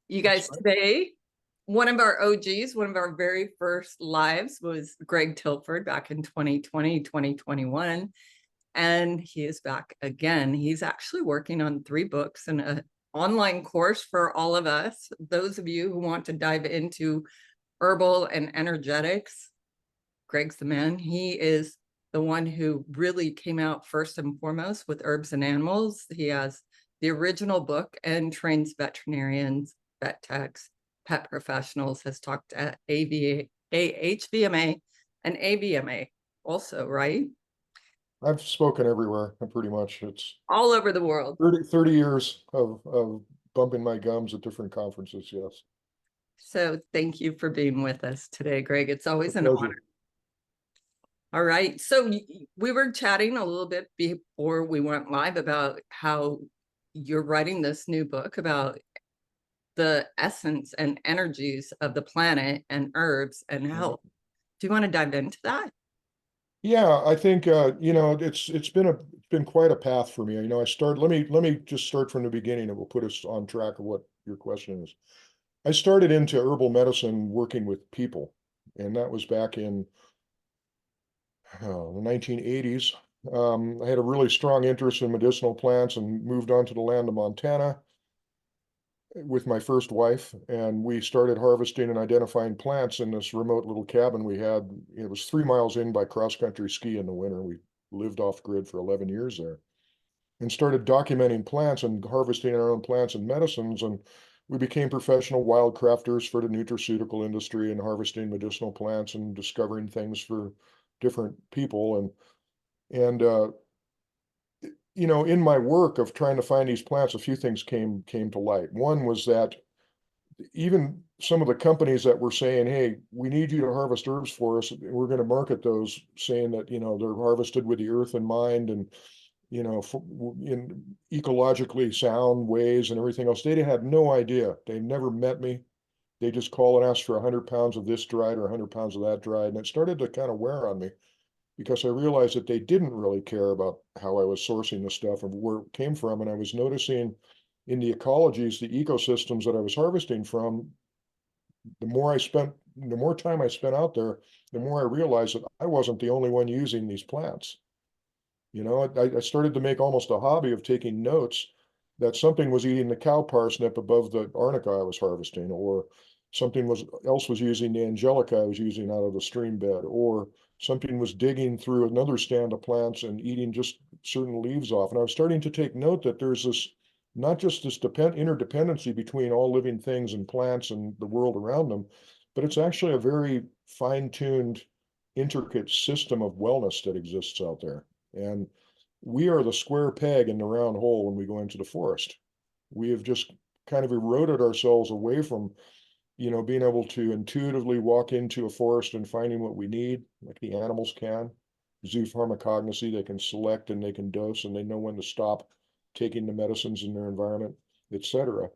You That's guys, fine. today, one of our OGs, one of our very first lives was Greg Tilford back in 2020, 2021. And he is back again. He's actually working on 3 books and an online course for all of us. Those of you who want to dive into herbal and energetics, Greg's the man. He is the one who really came out first and foremost with herbs and animals. He has the original book and trains veterinarians, vet techs, pet professionals, has talked at HVMA and AVMA also, right? I've spoken everywhere, pretty much. It's All over the world. 30 years of bumping my gums at different conferences, yes. So thank you for being with us today, Greg. It's A always an pleasure. honor. All right. So we were chatting a little bit before we went live about how you're writing this new book about the essence and energies of the planet and herbs and Mhm. health. Do you want to dive into that? Yeah, I think it's been quite a path for me. Let me just start from the beginning and we'll put us on track of what your question is. I started into herbal medicine working with people, and that was back in the 1980s. I had a really strong interest in medicinal plants and moved on to the land of Montana with my first wife, and we started harvesting and identifying plants in this remote little cabin we had. It was 3 miles in by cross-country ski in the winter. We lived off grid for 11 years there and started documenting plants and harvesting our own plants and medicines. And we became professional wildcrafters for the nutraceutical industry and harvesting medicinal plants and discovering things for different people. And in my work of trying to find these plants, a few things came to light. One was that even some of the companies that were saying, "Hey, we need you to harvest herbs for us. We're going to market those," saying that they're harvested with the earth in mind and in ecologically sound ways and everything else. They had no idea. They never met me. They just call and ask for 100 pounds of this dried or 100 pounds of that dried, and it started to kind of wear on me because I realized that they didn't really care about how I was sourcing the stuff and where it came from. And I was noticing in the ecologies, the ecosystems that I was harvesting from, the more time I spent out there, the more I realized that I wasn't the only one using these plants. I started to make almost a hobby of taking notes that something was eating the cow parsnip above the arnica I was harvesting, or something else was using the angelica I was using out of the stream bed, or something was digging through another stand of plants and eating just certain leaves off. And I was starting to take note that there's this not just this interdependency between all living things and plants and the world around them, but it's actually a very fine-tuned, intricate system of wellness that exists out there. And we are the square peg in the round hole when we go into the forest. We have just kind of eroded ourselves away from, being able to intuitively walk into a forest and finding what we need, like the animals can. Zoopharmacognosy, they can select and they can dose and they know when to stop taking the medicines in their environment, etc.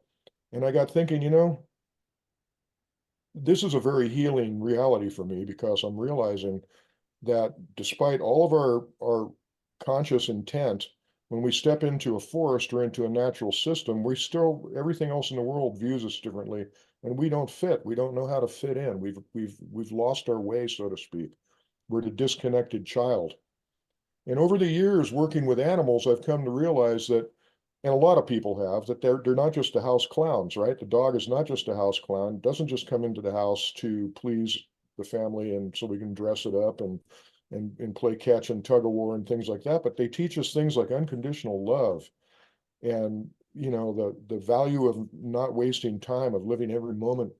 And I got thinking, this is a very healing reality for me because I'm realizing that despite all of our conscious intent, when we step into a forest or into a natural system, everything else in the world views us differently, and we don't fit. We don't know how to fit in. We've lost our way, so to speak. We're the disconnected child. And over the years working with animals, I've come to realize that, and a lot of people have, that they're not just the house clowns, right? The dog is not just a house clown. It doesn't just come into the house to please the family and so we can dress it up and play catch and tug of war and things like that. But they teach us things like unconditional love and the value of not wasting time, of living every moment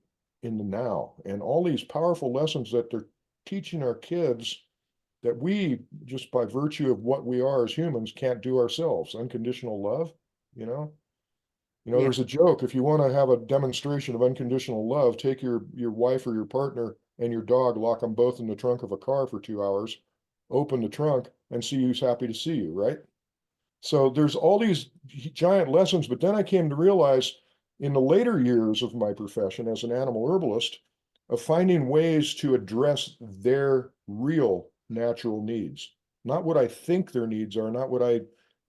in the now, and all these powerful lessons that they're teaching our kids that we, just by virtue of what we are as humans, can't do ourselves. Unconditional love, you know. Yeah. There's a joke. If you want to have a demonstration of unconditional love, take your wife or your partner and your dog, lock them both in the trunk of a car for 2 hours, open the trunk, and see who's happy to see you, right? So there's all these giant lessons, but then I came to realize in the later years of my profession as an animal herbalist of finding ways to address their real natural needs, not what I think their needs are, not what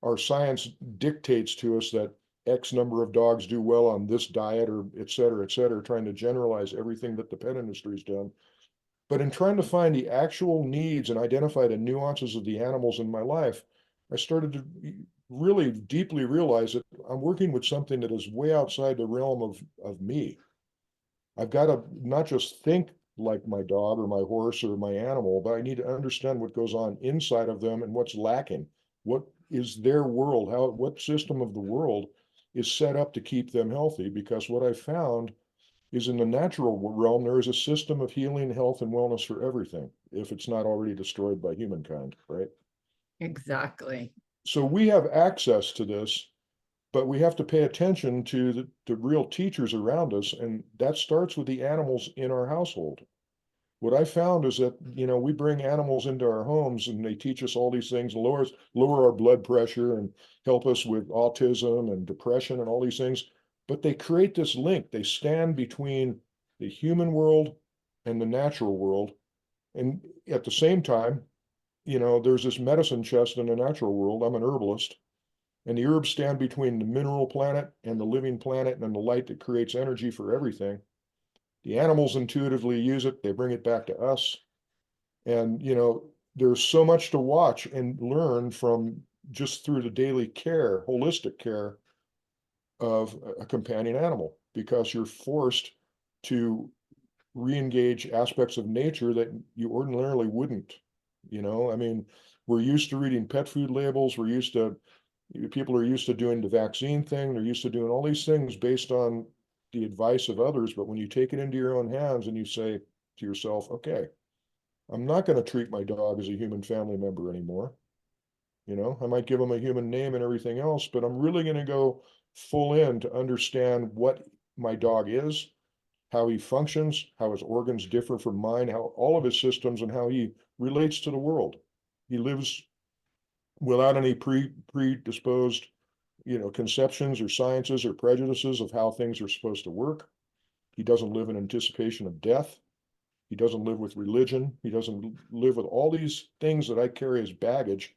our science dictates to us that X number of dogs do well on this diet, or et cetera, trying to generalize everything that the pet industry's done. But in trying to find the actual needs and identify the nuances of the animals in my life, I started to really deeply realize that I'm working with something that is way outside the realm of me. I've got to not just think like my dog or my horse or my animal, but I need to understand what goes on inside of them and what's lacking. What is their world? What system of the world is set up to keep them healthy? Because what I found is in the natural realm, there is a system of healing, health, and wellness for everything, if it's not already destroyed by humankind, right? Exactly. So we have access to this, but we have to pay attention to the real teachers around us, and that starts with the animals in our household. What I found is that, we bring animals into our homes and they teach us all these things, lower our blood pressure and help us with autism and depression and all these things. But they create this link. They stand between the human world and the natural world. And at the same time, there's this medicine chest in the natural world. I'm an herbalist, and the herbs stand between the mineral planet and the living planet and the light that creates energy for everything. The animals intuitively use it, they bring it back to us. And, there's so much to watch and learn from just through the daily care, holistic care of a companion animal, because you're forced to re-engage aspects of nature that you ordinarily wouldn't. I mean, we're used to reading pet food labels, people are used to doing the vaccine thing, they're used to doing all these things based on the advice of others. But when you take it into your own hands and you say to yourself, okay, I'm not going to treat my dog as a human family member anymore. I might give him a human name and everything else, but I'm really going to go full in to understand what my dog is, how he functions, how his organs differ from mine, how all of his systems, and how he relates to the world. He lives without any predisposed, conceptions or sciences or prejudices of how things are supposed to work. He doesn't live in anticipation of death. He doesn't live with religion. He doesn't live with all these things that I carry as baggage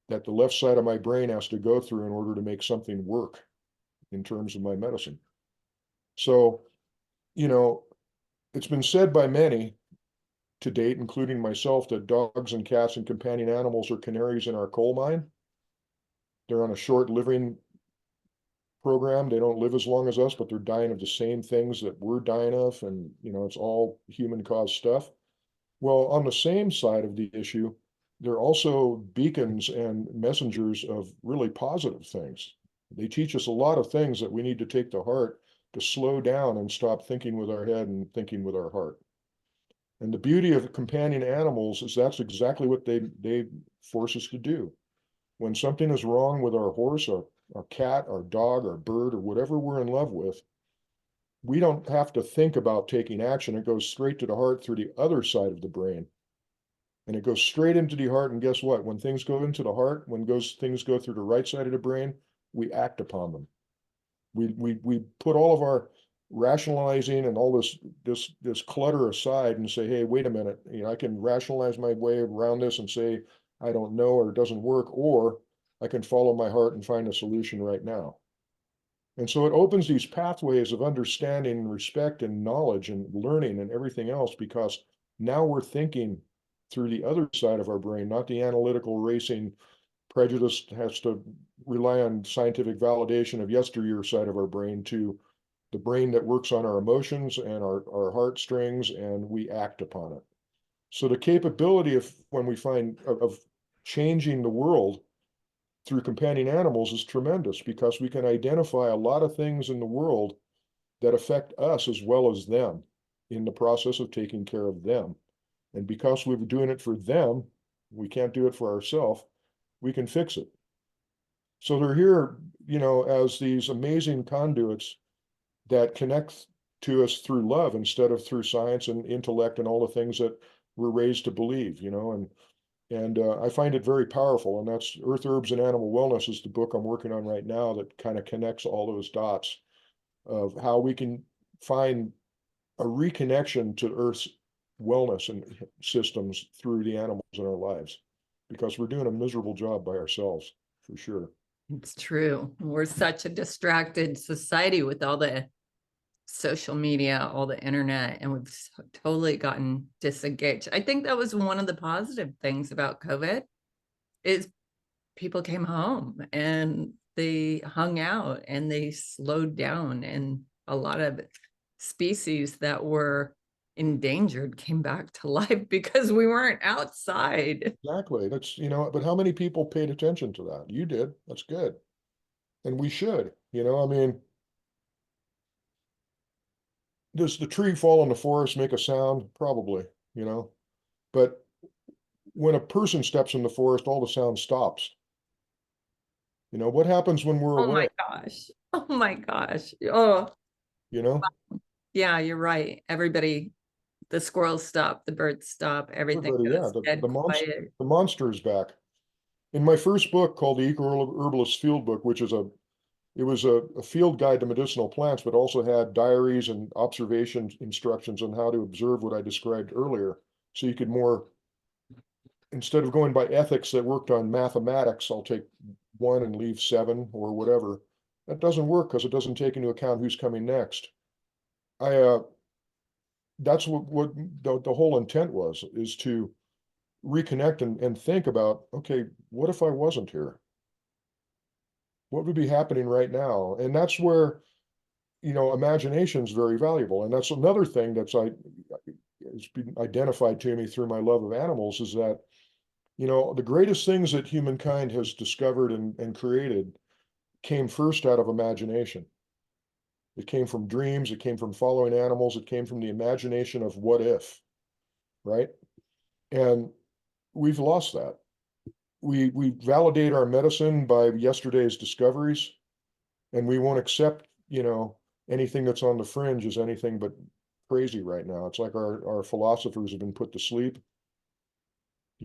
that the left side of my brain has to go through in order to make something work in terms of my medicine. So, you know, it's been said by many to date, including myself, that dogs and cats and companion animals are canaries in our coal mine. They're on a short living program. They don't live as long as us, but they're dying of the same things that we're dying of. And, it's all human caused stuff. Well, on the same side of the issue, they're also beacons and messengers of really positive things. They teach us a lot of things that we need to take to heart, to slow down and stop thinking with our head and thinking with our heart. And the beauty of companion animals is that's exactly what they force us to do. When something is wrong with our horse, our cat, our dog, our bird, or whatever we're in love with, we don't have to think about taking action. It goes straight to the heart through the other side of the brain. And it goes straight into the heart. And guess what? When things go into the heart, things go through the right side of the brain, we act upon them. We put all of our rationalizing and all this clutter aside and say, hey, wait a minute, I can rationalize my way around this and say I don't know or it doesn't work, or I can follow my heart and find a solution right now. And so it opens these pathways of understanding and respect and knowledge and learning and everything else, because now we're thinking through the other side of our brain, not the analytical racing prejudice has to rely on scientific validation of yesteryear side of our brain, to the brain that works on our emotions and our heartstrings, and we act upon it. So the capability of when we find of changing the world through companion animals is tremendous, because we can identify a lot of things in the world that affect us as well as them in the process of taking care of them. And because we're doing it for them, we can't do it for ourselves, we can fix it. So they're here, as these amazing conduits that connect to us through love instead of through science and intellect and all the things that we're raised to believe, and I find it very powerful. And that's Earth Herbs and Animal Wellness is the book I'm working on right now that kind of connects all those dots of how we can find a reconnection to Earth's wellness and systems through the animals in our lives, because we're doing a miserable job by ourselves, for sure. It's true. We're such a distracted society with all the social media, all the internet, and we've totally gotten disengaged. I think that was one of the positive things about COVID is people came home and they hung out and they slowed down, and a lot of species that were endangered came back to life because we weren't outside. Exactly. That's, but how many people paid attention to that? You did. That's good. And we should, I mean, does the tree fall in the forest make a sound? Probably, you know, but when a person steps in the forest, all the sound stops. What happens when we're Oh my away? gosh. Oh my gosh. Oh, You know, yeah, you're right. Everybody, the squirrels stop, the birds stop, everything everybody, yeah, goes dead quiet. the monster is back. In my first book called the Eco Herbalist Field Book, which is it was a field guide to medicinal plants, but also had diaries and observation instructions on how to observe what I described earlier. So you could more, instead of going by ethics that worked on mathematics, I'll take one and leave seven or whatever. That doesn't work because it doesn't take into account who's coming next. I That's what the whole intent was, is to reconnect and think about, okay, what if I wasn't here? What would be happening right now? And that's where, imagination is very valuable. And that's another thing it's been identified to me through my love of animals, is that, the greatest things that humankind has discovered and created came first out of imagination. It came from dreams, it came from following animals, it came from the imagination of what if, right? And we've lost that. We validate our medicine by yesterday's discoveries, and we won't accept, anything that's on the fringe as anything but crazy right now. It's like our philosophers have been put to sleep,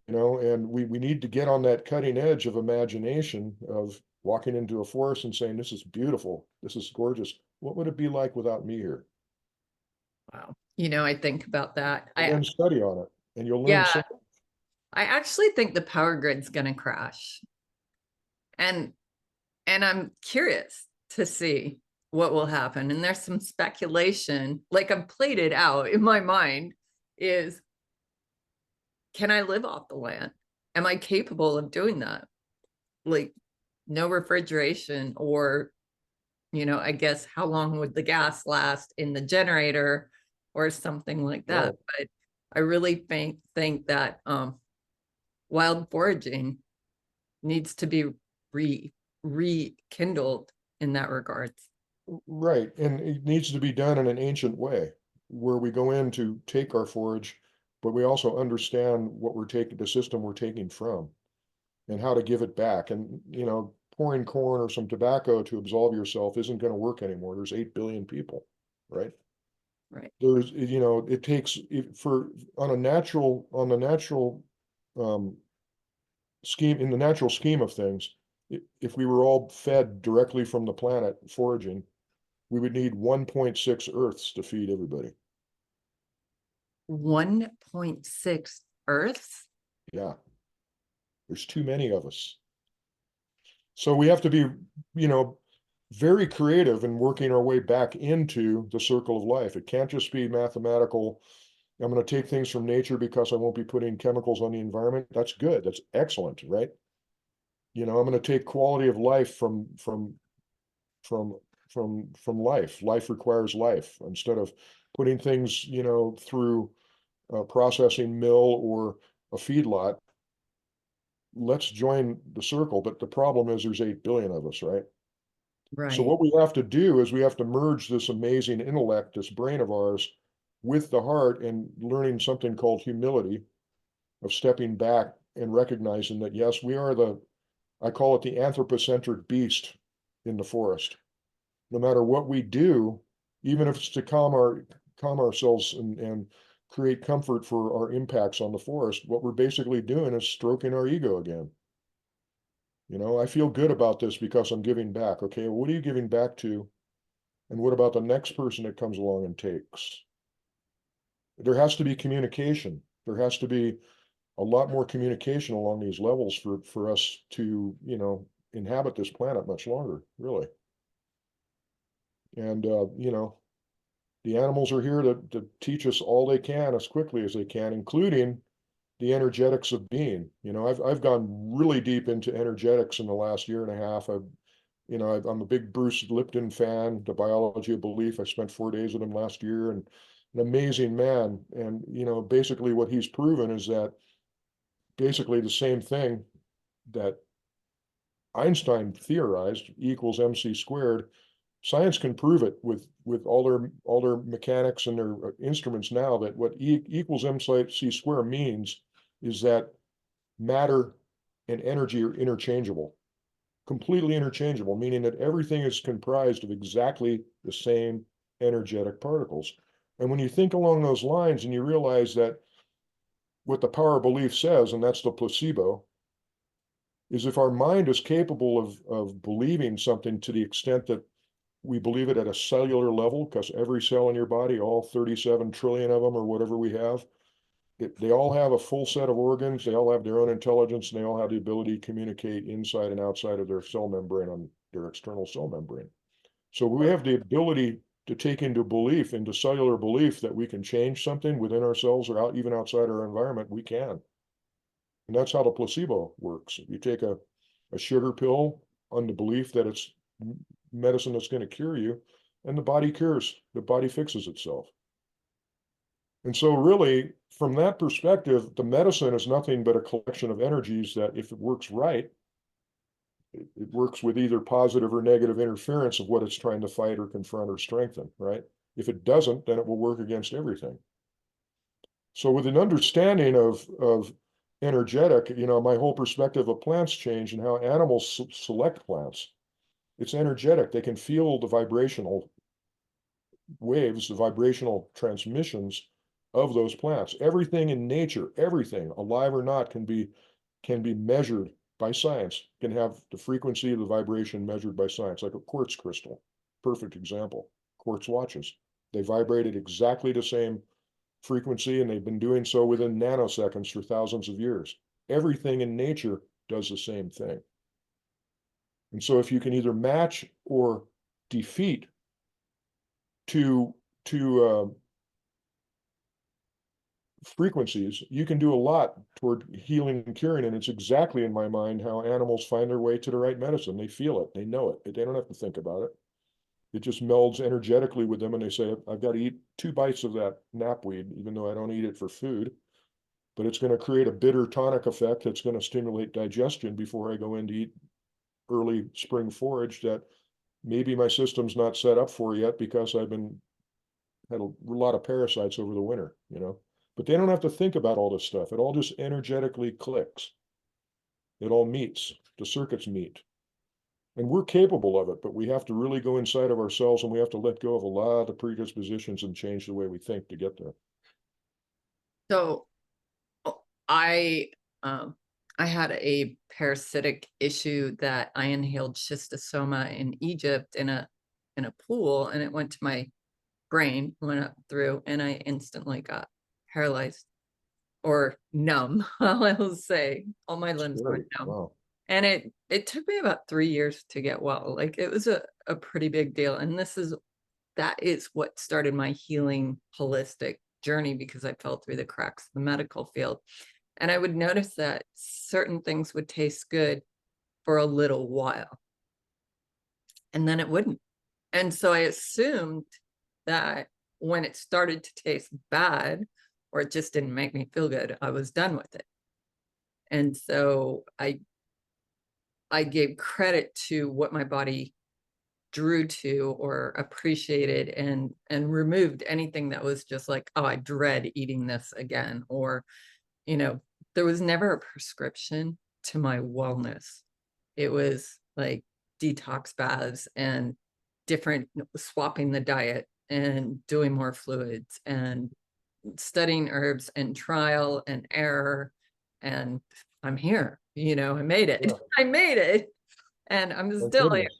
and we need to get on that cutting edge of imagination, of walking into a forest and saying, this is beautiful, this is gorgeous. What would it be like without me here? Wow. I think about that. And then study on it, and you'll learn Yeah, so. I actually think the power grid's going to crash. And I'm curious to see what will happen. And there's some speculation, like I've played it out in my mind, is can I live off the land? Am I capable of doing that? Like no refrigeration, or, I guess how long would the gas last in the generator or something like that. Right. But I really think that wild foraging needs to be rekindled in that regards. Right, and it needs to be done in an ancient way, where we go in to take our forage, but we also understand what we're taking, the system we're taking from, and how to give it back. And, pouring corn or some tobacco to absolve yourself isn't going to work anymore. There's 8 billion people, right? Right. It takes for on the natural um, scheme, in the natural scheme of things, if we were all fed directly from the planet foraging, we would need 1.6 Earths to feed everybody. 1.6 Earths. Yeah, there's too many of us. So we have to be, very creative in working our way back into the circle of life. It can't just be mathematical. I'm going to take things from nature because I won't be putting chemicals on the environment. That's good. That's excellent, right? I'm going to take quality of life from from life. Life requires life, instead of putting things, through a processing mill or a feedlot. Let's join the circle. But the problem is there's 8 billion of us, right? So Right. what we have to do is we have to merge this amazing intellect, this brain of ours, with the heart, and learning something called humility, of stepping back and recognizing that, yes, we are I call it the anthropocentric beast in the forest. No matter what we do, even if it's to calm ourselves and create comfort for our impacts on the forest, what we're basically doing is stroking our ego again. I feel good about this because I'm giving back. Okay, well, what are you giving back to? And what about the next person that comes along and takes? There has to be communication. There has to be a lot more communication along these levels for us to, inhabit this planet much longer, really. And you know, the animals are here to teach us all they can as quickly as they can, including the energetics of being. You know, I've gone really deep into energetics in the last year and a half. I'm a big Bruce Lipton fan, The Biology of Belief. I spent 4 days with him last year, and an amazing man. And you know, basically what he's proven is that basically the same thing that Einstein theorized, E equals mc squared. Science can prove it with all their mechanics and their instruments now, that what E equals mc squared means is that matter and energy are interchangeable, completely interchangeable, meaning that everything is comprised of exactly the same energetic particles. And when you think along those lines and you realize that what the power of belief says, and that's the placebo, is if our mind is capable of believing something to the extent that we believe it at a cellular level, because every cell in your body, all 37 trillion of them or whatever we have, they all have a full set of organs, they all have their own intelligence, and they all have the ability to communicate inside and outside of their cell membrane, on their external cell membrane. So we have the ability to take into belief, into cellular belief, that we can change something within ourselves or out, even outside our environment. We can. And that's how the placebo works. You take a sugar pill on the belief that it's medicine that's going to cure you, and the body cures, the body fixes itself. And so really, from that perspective, the medicine is nothing but a collection of energies that, if it works right, it works with either positive or negative interference of what it's trying to fight or confront or strengthen, right? If it doesn't, then it will work against everything. So with an understanding of energetic, you know, my whole perspective of plants change, and how animals select plants. It's energetic. They can feel the vibrational waves, the vibrational transmissions of those plants. Everything in nature, everything, alive or not, can be measured by science, can have the frequency of the vibration measured by science, like a quartz crystal. Perfect example. Quartz watches. They vibrate at exactly the same frequency, and they've been doing so within nanoseconds for thousands of years. Everything in nature does the same thing. And so if you can either match or defeat two frequencies, you can do a lot toward healing and curing. And it's exactly, in my mind, how animals find their way to the right medicine. They feel it, they know it, they don't have to think about it. It just melds energetically with them, and they say, I've got to eat 2 bites of that knapweed, even though I don't eat it for food. But it's going to create a bitter tonic effect that's going to stimulate digestion before I go in to eat early spring forage that maybe my system's not set up for yet, because I've had a lot of parasites over the winter, you know. But they don't have to think about all this stuff. It all just energetically clicks. It all meets. The circuits meet. And we're capable of it, but we have to really go inside of ourselves, and we have to let go of a lot of the predispositions and change the way we think to get there. So I um I had a parasitic issue that I inhaled schistosoma in Egypt in a pool, and it went to my brain, went up through, and I instantly got paralyzed or numb. I'll say all my limbs went numb. Wow. And it took me about 3 years to get well. Like, it was a pretty big deal. And that is what started my healing holistic journey, because I fell through the cracks of the medical field. And I would notice that certain things would taste good for a little while, and then it wouldn't. And so I assumed that when it started to taste bad, or it just didn't make me feel good, I was done with it. And so I gave credit to what my body drew to or appreciated, and removed anything that was just like, oh, I dread eating this again. Or, there was never a prescription to my wellness. It was like detox baths and different, swapping the diet and doing more fluids and studying herbs and trial and error. And I'm here, I made it. Yeah. I made it. And I'm Thank still here.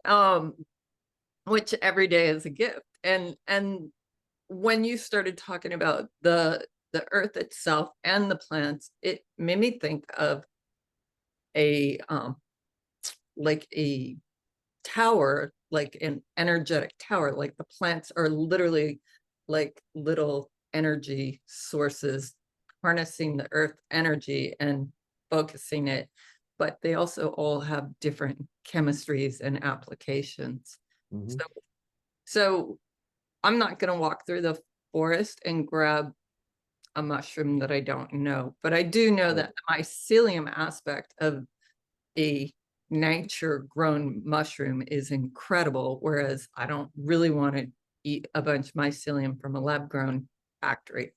goodness. Which every day is a gift. And when you started talking about the earth itself and the plants, it made me think of a like a tower, like an energetic tower. Like the plants are literally like little energy sources, harnessing the earth energy and focusing it. But they also all have different chemistries and applications. Mhm. So, so I'm not going to walk through the forest and grab a mushroom that I don't know, but I do know Right. that the mycelium aspect of a nature grown mushroom is incredible, whereas I don't really want to eat a bunch of mycelium from a lab grown factory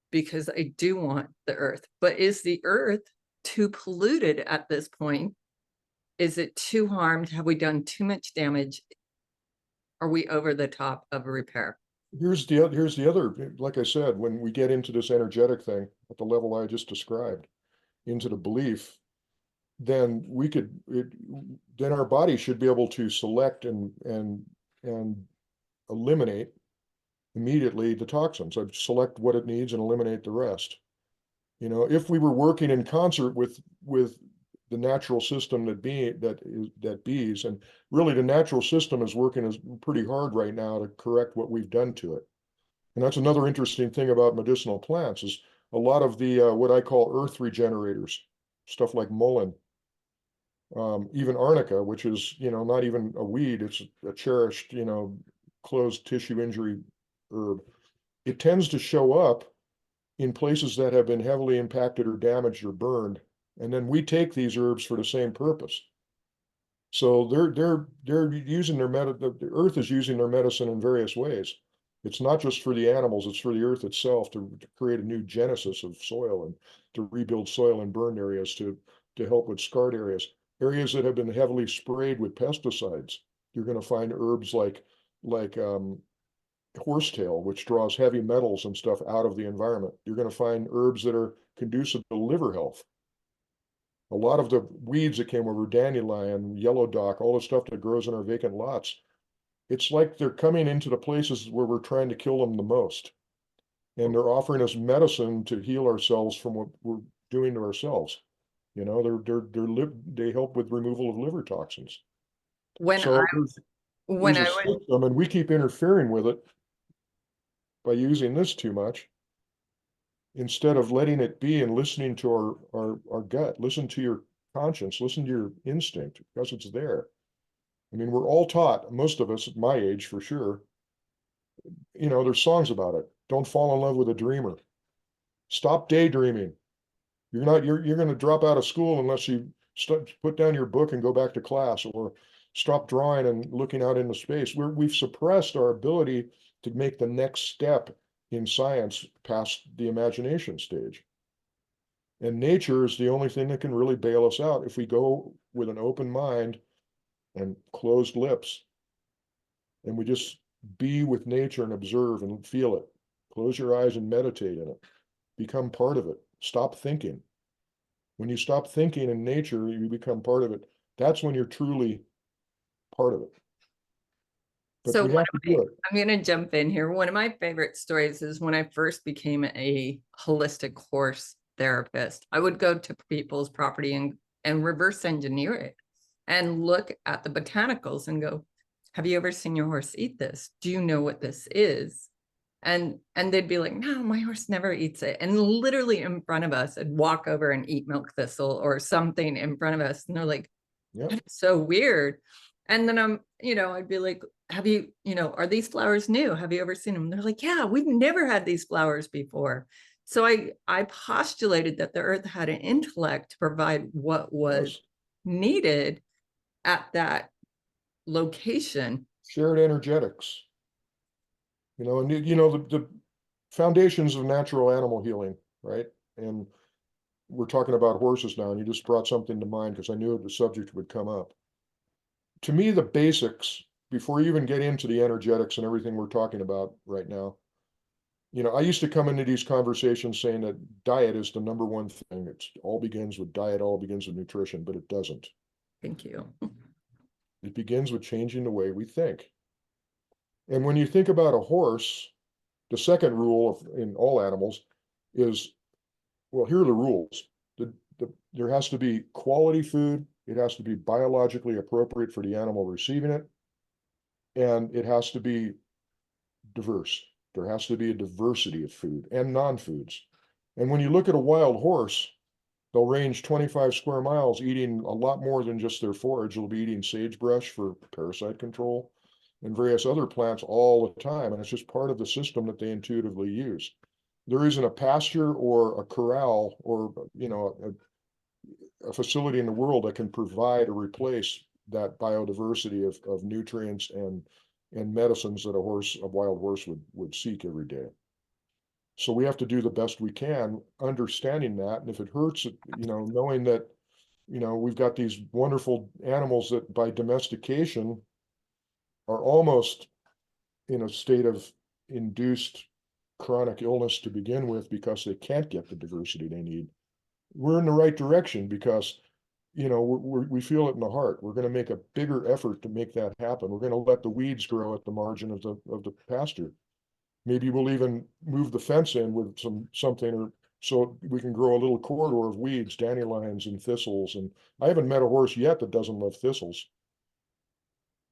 because I do want the earth. But is the earth too polluted at this point? Is it too harmed? Have we done too much damage? Are we over the top of a repair? Here's the other, like I said, when we get into this energetic thing at the level I just described, into the belief, then then our body should be able to select and eliminate immediately the toxins. I'd select what it needs and eliminate the rest. You know, if we were working in concert with the natural system that bees, and really the natural system is working as pretty hard right now to correct what we've done to it. And that's another interesting thing about medicinal plants is a lot of the what I call earth regenerators, stuff like mullein, even arnica, which is, you know, not even a weed, it's a cherished, you know, closed tissue injury herb. It tends to show up in places that have been heavily impacted or damaged or burned. And then we take these herbs for the same purpose. So they're using the earth is using their medicine in various ways. It's not just for the animals, it's for the earth itself to create a new genesis of soil and to rebuild soil in burned areas to help with scarred areas. Areas that have been heavily sprayed with pesticides. You're going to find herbs like horsetail, which draws heavy metals and stuff out of the environment. You're going to find herbs that are conducive to liver health. A lot of the weeds that came over, dandelion, yellow dock, all the stuff that grows in our vacant lots, it's like they're coming into the places where we're trying to kill them the most. And they're offering us medicine to heal ourselves from what we're doing to ourselves. You know, they help with removal of liver toxins. When I So when there's a I would system, and we keep interfering with it by using this too much instead of letting it be and listening to our gut, listen to your conscience, listen to your instinct because it's there. I mean, we're all taught, most of us at my age for sure, you know, there's songs about it. Don't fall in love with a dreamer. Stop daydreaming. You're going to drop out of school unless you put down your book and go back to class, or stop drawing and looking out into space. We've suppressed our ability to make the next step in science past the imagination stage. And nature is the only thing that can really bail us out if we go with an open mind and closed lips, and we just be with nature and observe and feel it. Close your eyes and meditate in it. Become part of it. Stop thinking. When you stop thinking in nature, you become part of it. That's when you're truly part of it. But so we have to do it. I'm going to jump in here. One of my favorite stories is when I first became a holistic horse therapist. I would go to people's property and reverse engineer it and look at the botanicals and go, have you ever seen your horse eat this? Do you know what this is? And they'd be like, no, my horse never eats it. And literally in front of us, I'd walk over and eat milk thistle or something in front of us. And they're like, Yep. that's so weird. And then I'd be like, have you, are these flowers new? Have you ever seen them? And they're like, yeah, we've never had these flowers before. So I postulated that the earth had an intellect to provide what was Yes. needed at that location. Shared energetics. You know, and you know the foundations of natural animal healing, right? And we're talking about horses now, and you just brought something to mind because I knew the subject would come up. To me, the basics, before you even get into the energetics and everything we're talking about right now, you know, I used to come into these conversations saying that diet is the number one thing. It's all begins with diet, all begins with nutrition, but it doesn't. Thank you. It begins with changing the way we think. And when you think about a horse, the second rule in all animals is, well, here are the rules. There has to be quality food It has to be biologically appropriate for the animal receiving it. And it has to be diverse. There has to be a diversity of food and non-foods. And when you look at a wild horse, they'll range 25 square miles eating a lot more than just their forage. They'll be eating sagebrush for parasite control and various other plants all the time. And it's just part of the system that they intuitively use. There isn't a pasture or a corral or, a facility in the world that can provide or replace that biodiversity of nutrients and medicines that a wild horse would seek every day. So we have to do the best we can, understanding that. And if it hurts, knowing that, we've got these wonderful animals that by domestication are almost in a state of induced chronic illness to begin with because they can't get the diversity they need. We're in the right direction because, we feel it in the heart. We're going to make a bigger effort to make that happen. We're going to let the weeds grow at the margin of the pasture. Maybe we'll even move the fence in with something or so we can grow a little corridor of weeds, dandelions and thistles. And I haven't met a horse yet that doesn't love thistles,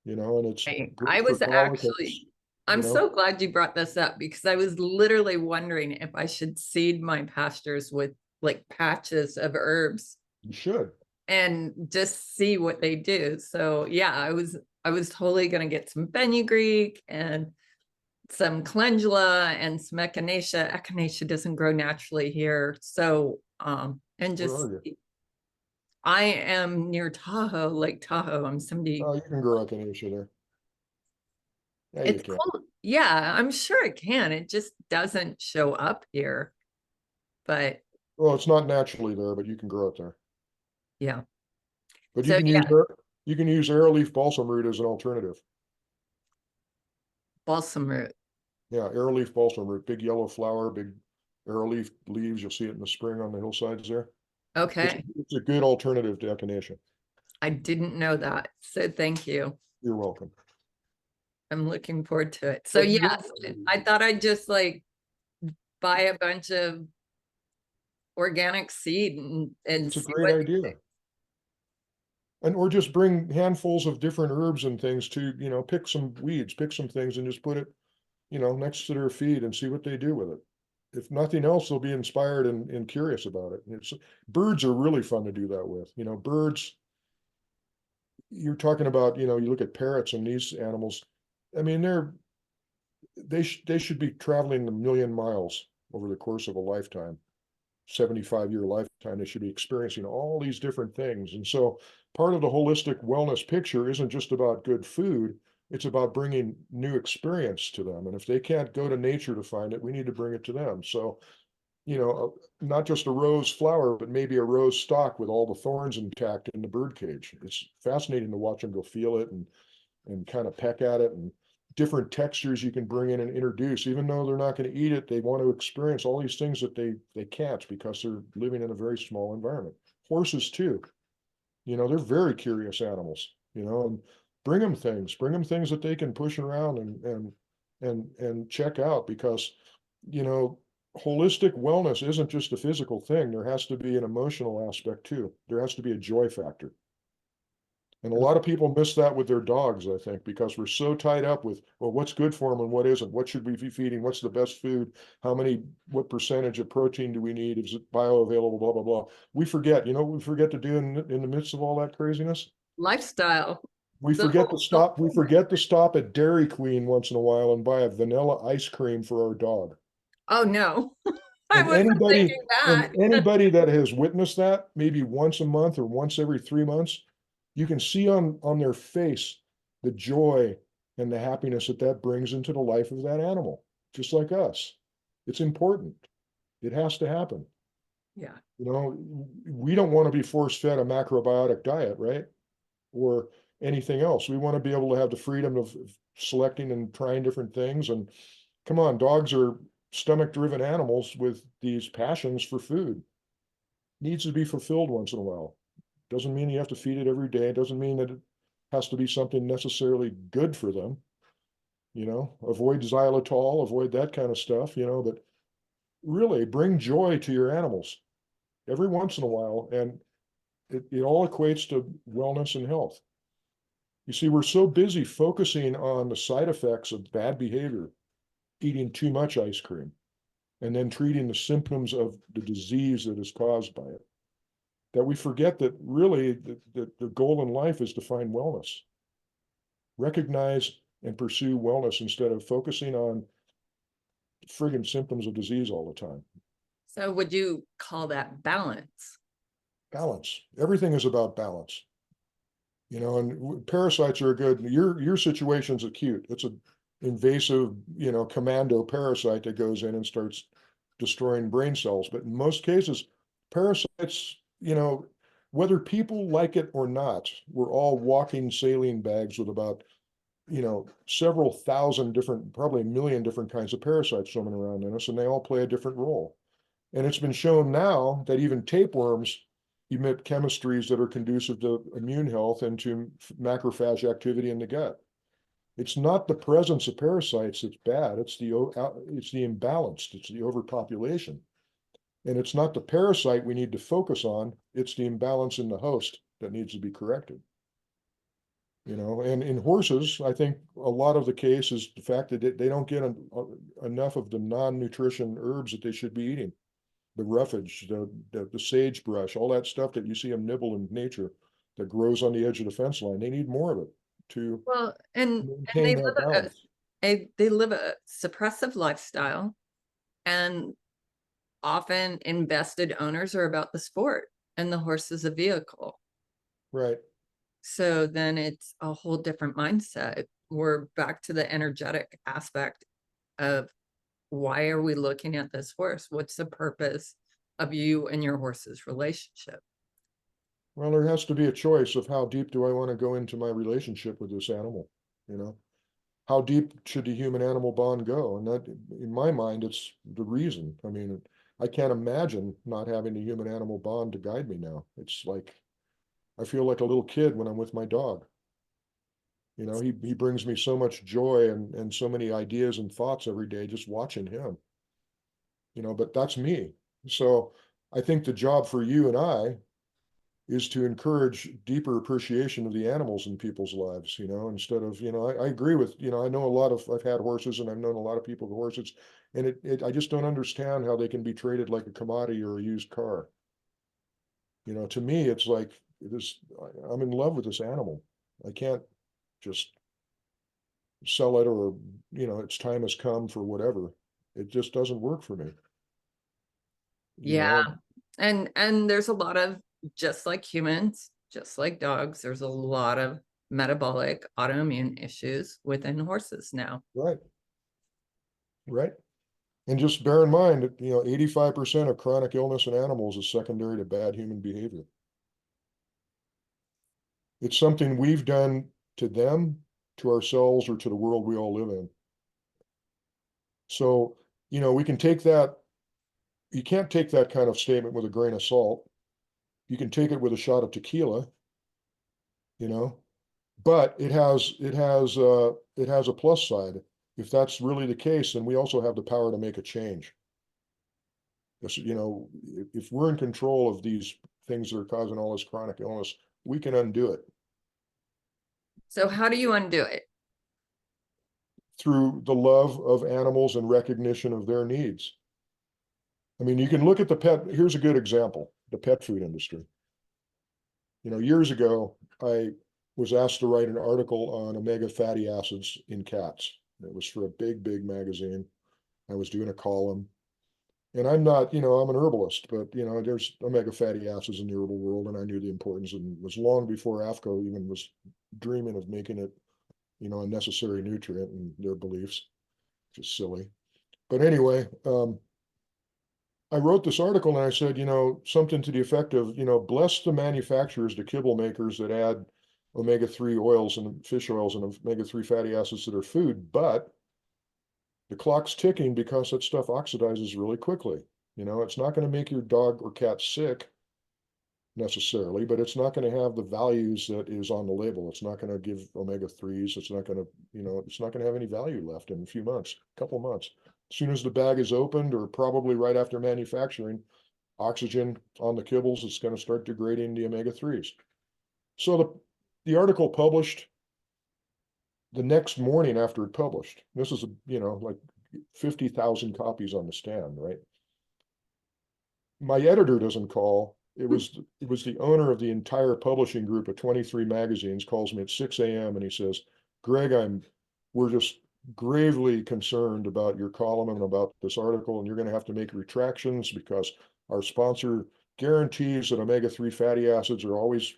and it's I great for was colicos, actually, I'm so glad you brought this up because I was literally wondering if I should seed my pastures with like patches of herbs You should. and just see what they do. So yeah, I was totally gonna get some fenugreek and some calendula and some echinacea. Echinacea doesn't grow naturally here. So and Where just are you? I am near Tahoe, Lake Tahoe. I'm 70. Oh, you can grow echinacea there. Yeah, you It's can. cool. Yeah, I'm sure it can. It just doesn't show up here. But Well, it's not naturally there, but you can grow it there. yeah. But So yeah, you can use arrowleaf balsam root as an alternative. balsam root. Yeah, arrowleaf balsam root, big yellow flower, big arrowleaf leaves. You'll see it in the spring on the hillsides there. Okay. It's a good alternative to echinacea. I didn't know that. So thank you. You're welcome. I'm looking forward to it. So But yes, I thought I'd just like buy a bunch of organic seed and it's a see great what. idea. And or just bring handfuls of different herbs and things to, pick some weeds, pick some things and just put it, next to their feet and see what they do with it. If nothing else, they'll be inspired and curious about it. Birds are really fun to do that with. Birds, you're talking about, you look at parrots and these animals. I mean, they should be traveling a million miles over the course of a lifetime. 75-year lifetime, they should be experiencing all these different things. And so part of the holistic wellness picture isn't just about good food, it's about bringing new experience to them. And if they can't go to nature to find it, we need to bring it to them. So, not just a rose flower, but maybe a rose stalk with all the thorns intact in the bird cage. It's fascinating to watch them go feel it and kind of peck at it and different textures you can bring in and introduce. Even though they're not going to eat it, they want to experience all these things that they can't because they're living in a very small environment. Horses too, they're very curious animals, and bring them things that they can push around and check out because, you know, holistic wellness isn't just a physical thing. There has to be an emotional aspect too. There has to be a joy factor. And a lot of people miss that with their dogs, I think, because we're so tied up with, well, what's good for them and what isn't? What should we be feeding? What's the best food? What percentage of protein do we need? Is it bioavailable? Blah, blah, blah. We forget, what we forget to do in the midst of all that craziness? Lifestyle. We The forget to whole, stop. We forget to stop at Dairy Queen once in a while and buy a vanilla ice cream for our dog. oh no, I And wasn't anybody thinking and that. anybody that has witnessed that, maybe once a month or once every 3 months, you can see on their face the joy and the happiness that that brings into the life of that animal, just like us. It's important. It has to happen. Yeah. We don't want to be force fed a macrobiotic diet, right? Or anything else. We want to be able to have the freedom of selecting and trying different things. And come on, dogs are stomach driven animals with these passions for food. Needs to be fulfilled once in a while. Doesn't mean you have to feed it every day. It doesn't mean that it has to be something necessarily good for them. Avoid xylitol, avoid that kind of stuff, but really bring joy to your animals every once in a while. it all equates to wellness and health. You see, we're so busy focusing on the side effects of bad behavior, eating too much ice cream, and then treating the symptoms of the disease that is caused by it, that we forget that really the goal in life is to find wellness. Recognize and pursue wellness instead of focusing on friggin' symptoms of disease all the time. So would you call that balance? Balance. Everything is about balance. You know, and parasites are good. Your situation's acute. It's a invasive, you know, commando parasite that goes in and starts destroying brain cells. But in most cases, parasites, you know, whether people like it or not, we're all walking saline bags with about, you know, several thousand different, probably a million different kinds of parasites swimming around in us, and they all play a different role. And it's been shown now that even tapeworms emit chemistries that are conducive to immune health and to macrophage activity in the gut. It's not the presence of parasites that's bad. It's the imbalance. It's the overpopulation. And it's not the parasite we need to focus on. It's the imbalance in the host that needs to be corrected. You know, and in horses, I think a lot of the case is the fact that they don't get enough of the non-nutrition herbs that they should be eating. The roughage, the sagebrush, all that stuff that you see them nibble in nature that grows on the edge of the fence line. They need more of it to Well, and maintain that balance. they live a suppressive lifestyle, and often invested owners are about the sport, and the horse is a vehicle. Right. So then it's a whole different mindset. We're back to the energetic aspect of why are we looking at this horse? What's the purpose of you and your horse's relationship? Well, there has to be a choice of how deep do I want to go into my relationship with this animal, you know? How deep should the human animal bond go? And that, in my mind, it's the reason. I mean, I can't imagine not having the human animal bond to guide me now. It's like I feel like a little kid when I'm with my dog. You know, he brings me so much joy and so many ideas and thoughts every day just watching him. You know, but that's me. So I think the job for you and I is to encourage deeper appreciation of the animals in people's lives, you know, instead of, you know, I agree with, you know, I know a lot of, I've had horses and I've known a lot of people with horses, and I just don't understand how they can be traded like a commodity or a used car. You know, to me, it's like this, I'm in love with this animal. I can't just sell it or, you know, its time has come for whatever. It just doesn't work for me. You Yeah. know, And there's a lot of, just like humans, just like dogs, there's a lot of metabolic autoimmune issues within horses now. right, right. And just bear in mind that, you know, 85% of chronic illness in animals is secondary to bad human behavior. It's something we've done to them, to ourselves, or to the world we all live in. So, you know, we can take that, you can't take that kind of statement with a grain of salt. You can take it with a shot of tequila, you know, but it has a plus side. If that's really the case, then we also have the power to make a change. You know, if we're in control of these things that are causing all this chronic illness, we can undo it So how do you undo it? through the love of animals and recognition of their needs. I mean, you can look at the pet, here's a good example, the pet food industry. You know, years ago, I was asked to write an article on omega fatty acids in cats. It was for a big magazine. I was doing a column. And I'm not, you know, I'm an herbalist, but, you know, there's omega fatty acids in the herbal world, and I knew the importance, and it was long before AFCO even was dreaming of making it, you know, a necessary nutrient in their beliefs, which is silly. But anyway, I wrote this article and I said, you know, something to the effect of, you know, bless the manufacturers, the kibble makers that add omega-3 oils and fish oils and omega-3 fatty acids to their food, but the clock's ticking because that stuff oxidizes really quickly. You know, it's not going to make your dog or cat sick necessarily, but it's not going to have the values that is on the label. It's not going to give omega-3s. It's not going to, you know, it's not going to have any value left in a few months, a couple months. As soon as the bag is opened, or probably right after manufacturing, oxygen on the kibbles, it's going to start degrading the omega-3s. So the article published the next morning after it published. This is, like 50,000 copies on the stand, right? My editor doesn't call. It was the owner of the entire publishing group of 23 magazines calls me at 6 a.m. and he says, Greg, we're just gravely concerned about your column and about this article, and you're going to have to make retractions because our sponsor guarantees that omega-3 fatty acids are always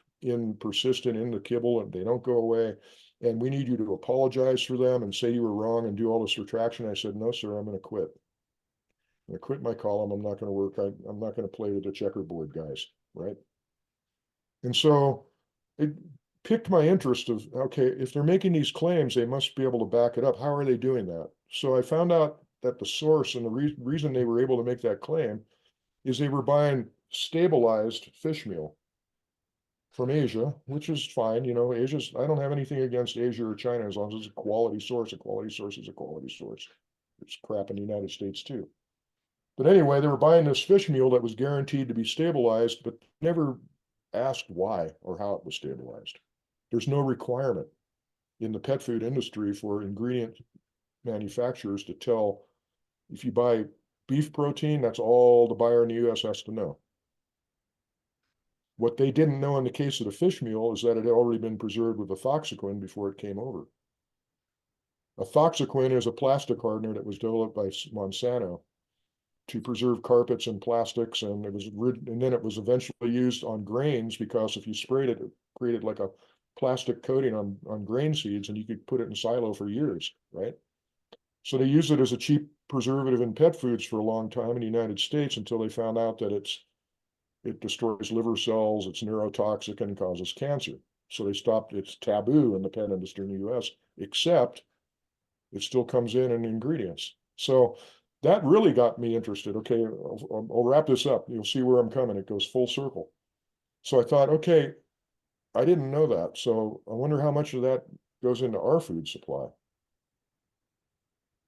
persistent in the kibble and they don't go away. And we need you to apologize for them and say you were wrong and do all this retraction. I said, no, sir, I'm going to quit. I'm going to quit my column. I'm not going to work. I'm not going to play with the checkerboard guys, right? And so it piqued my interest of, okay, if they're making these claims, they must be able to back it up. How are they doing that? So I found out that the source and the reason they were able to make that claim is they were buying stabilized fish meal from Asia, which is fine. I don't have anything against Asia or China as long as it's a quality source. A quality source is a quality source. It's crap in the United States too. But anyway, they were buying this fish meal that was guaranteed to be stabilized, but never asked why or how it was stabilized. There's no requirement in the pet food industry for ingredient manufacturers to tell if you buy beef protein, that's all the buyer in the US has to know. What they didn't know in the case of the fish meal is that it had already been preserved with ethoxyquin before it came over. Ethoxyquin is a plastic hardener that was developed by Monsanto to preserve carpets and plastics, and then it was eventually used on grains because if you sprayed it, it created like a plastic coating on grain seeds, and you could put it in silo for years, right? So they used it as a cheap preservative in pet foods for a long time in the United States until they found out that it destroys liver cells, it's neurotoxic, and causes cancer. So they stopped. It's taboo in the pet industry in the U.S., except it still comes in ingredients. So that really got me interested. Okay, I'll wrap this up. You'll see where I'm coming. It goes full circle. So I thought, okay, I didn't know that. So I wonder how much of that goes into our food supply.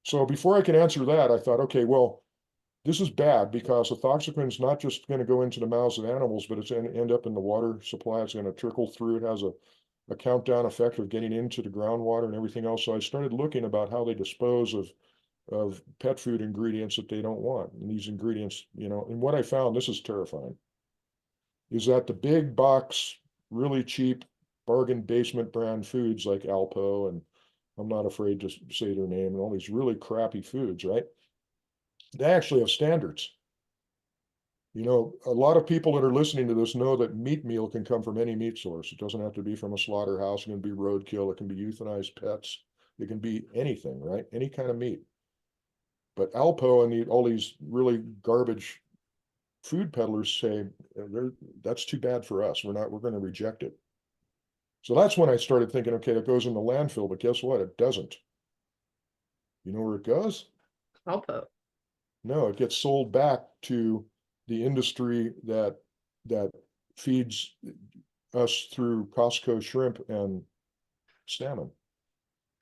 So before I can answer that, I thought, okay, well, this is bad because ethoxyquin is not just going to go into the mouths of animals, but it's going to end up in the water supply. It's going to trickle through. It has a countdown effect of getting into the groundwater and everything else. So I started looking about how they dispose of pet food ingredients that they don't want. And these ingredients, and what I found, this is terrifying, is that the big box, really cheap bargain basement brand foods like Alpo, and I'm not afraid to say their name, and all these really crappy foods, right? They actually have standards. A lot of people that are listening to this know that meat meal can come from any meat source. It doesn't have to be from a slaughterhouse. It can be roadkill. It can be euthanized pets. It can be anything, right? Any kind of meat. But Alpo and all these really garbage food peddlers say that's too bad for us. We're going to reject it. So that's when I started thinking, okay, it goes in the landfill, but guess what? It doesn't. You know where it goes? Alpo. No, it gets sold back to the industry that feeds us through Costco shrimp and salmon.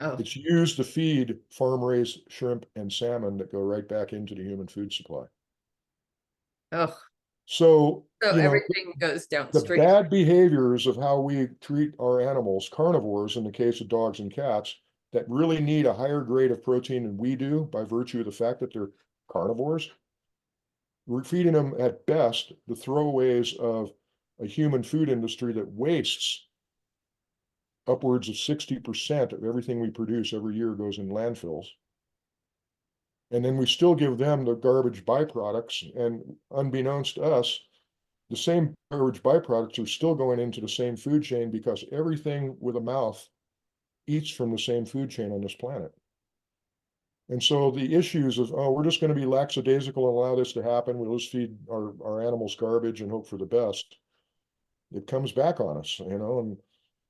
Oh, It's used to feed farm-raised shrimp and salmon that go right back into the human food supply. oh. So, So everything goes the downstream. bad behaviors of how we treat our animals, carnivores in the case of dogs and cats, that really need a higher grade of protein than we do by virtue of the fact that they're carnivores, we're feeding them at best the throwaways of a human food industry that wastes upwards of 60% of everything we produce every year goes in landfills. And then we still give them the garbage byproducts. And unbeknownst to us, the same garbage byproducts are still going into the same food chain because everything with a mouth eats from the same food chain on this planet. And so the issues of, oh, we're just going to be lackadaisical and allow this to happen. We'll just feed our animals garbage and hope for the best. It comes back on us, and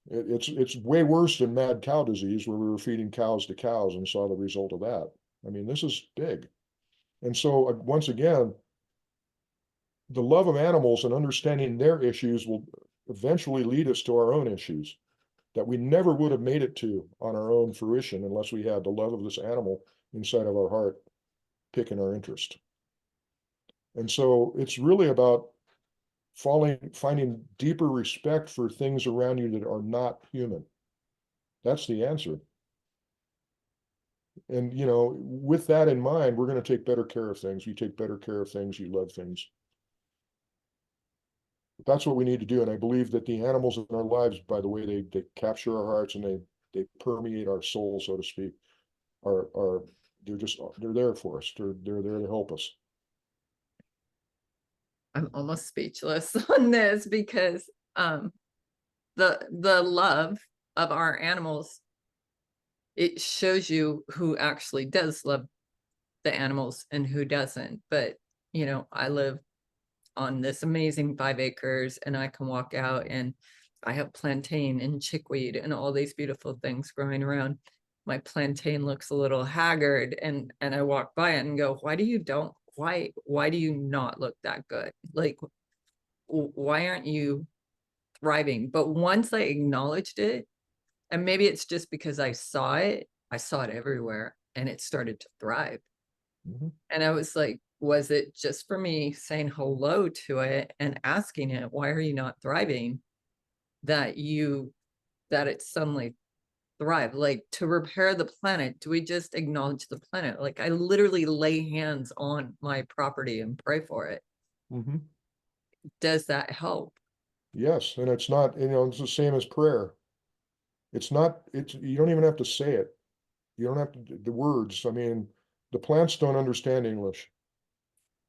it's way worse than mad cow disease where we were feeding cows to cows and saw the result of that. I mean, this is big. And so once again, the love of animals and understanding their issues will eventually lead us to our own issues that we never would have made it to on our own fruition unless we had the love of this animal inside of our heart picking our interest. And so it's really about finding deeper respect for things around you that are not human. That's the answer. And, you know, with that in mind, we're going to take better care of things. You take better care of things, you love things. That's what we need to do. And I believe that the animals in our lives, by the way, they capture our hearts and they permeate our soul, so to speak, are they're there for us. They're there to help us. I'm almost speechless on this because the love of our animals, it shows you who actually does love the animals and who doesn't. But you know, I live on this amazing 5 acres and I can walk out and I have plantain and chickweed and all these beautiful things growing around. My plantain looks a little haggard and I walk by it and go, why do you not look that good? Like, why aren't you thriving? But once I acknowledged it, and maybe it's just because I saw it everywhere and it started to thrive. Mhm. And I was like, was it just for me saying hello to it and asking it, why are you not thriving? That it suddenly thrive. Like, to repair the planet, do we just acknowledge the planet? Like, I literally lay hands on my property and pray for it. Mhm. Does that help? Yes, and it's not, you know, it's the same as prayer. It's not, you don't even have to say it. You don't have to, the words. I mean, the plants don't understand English,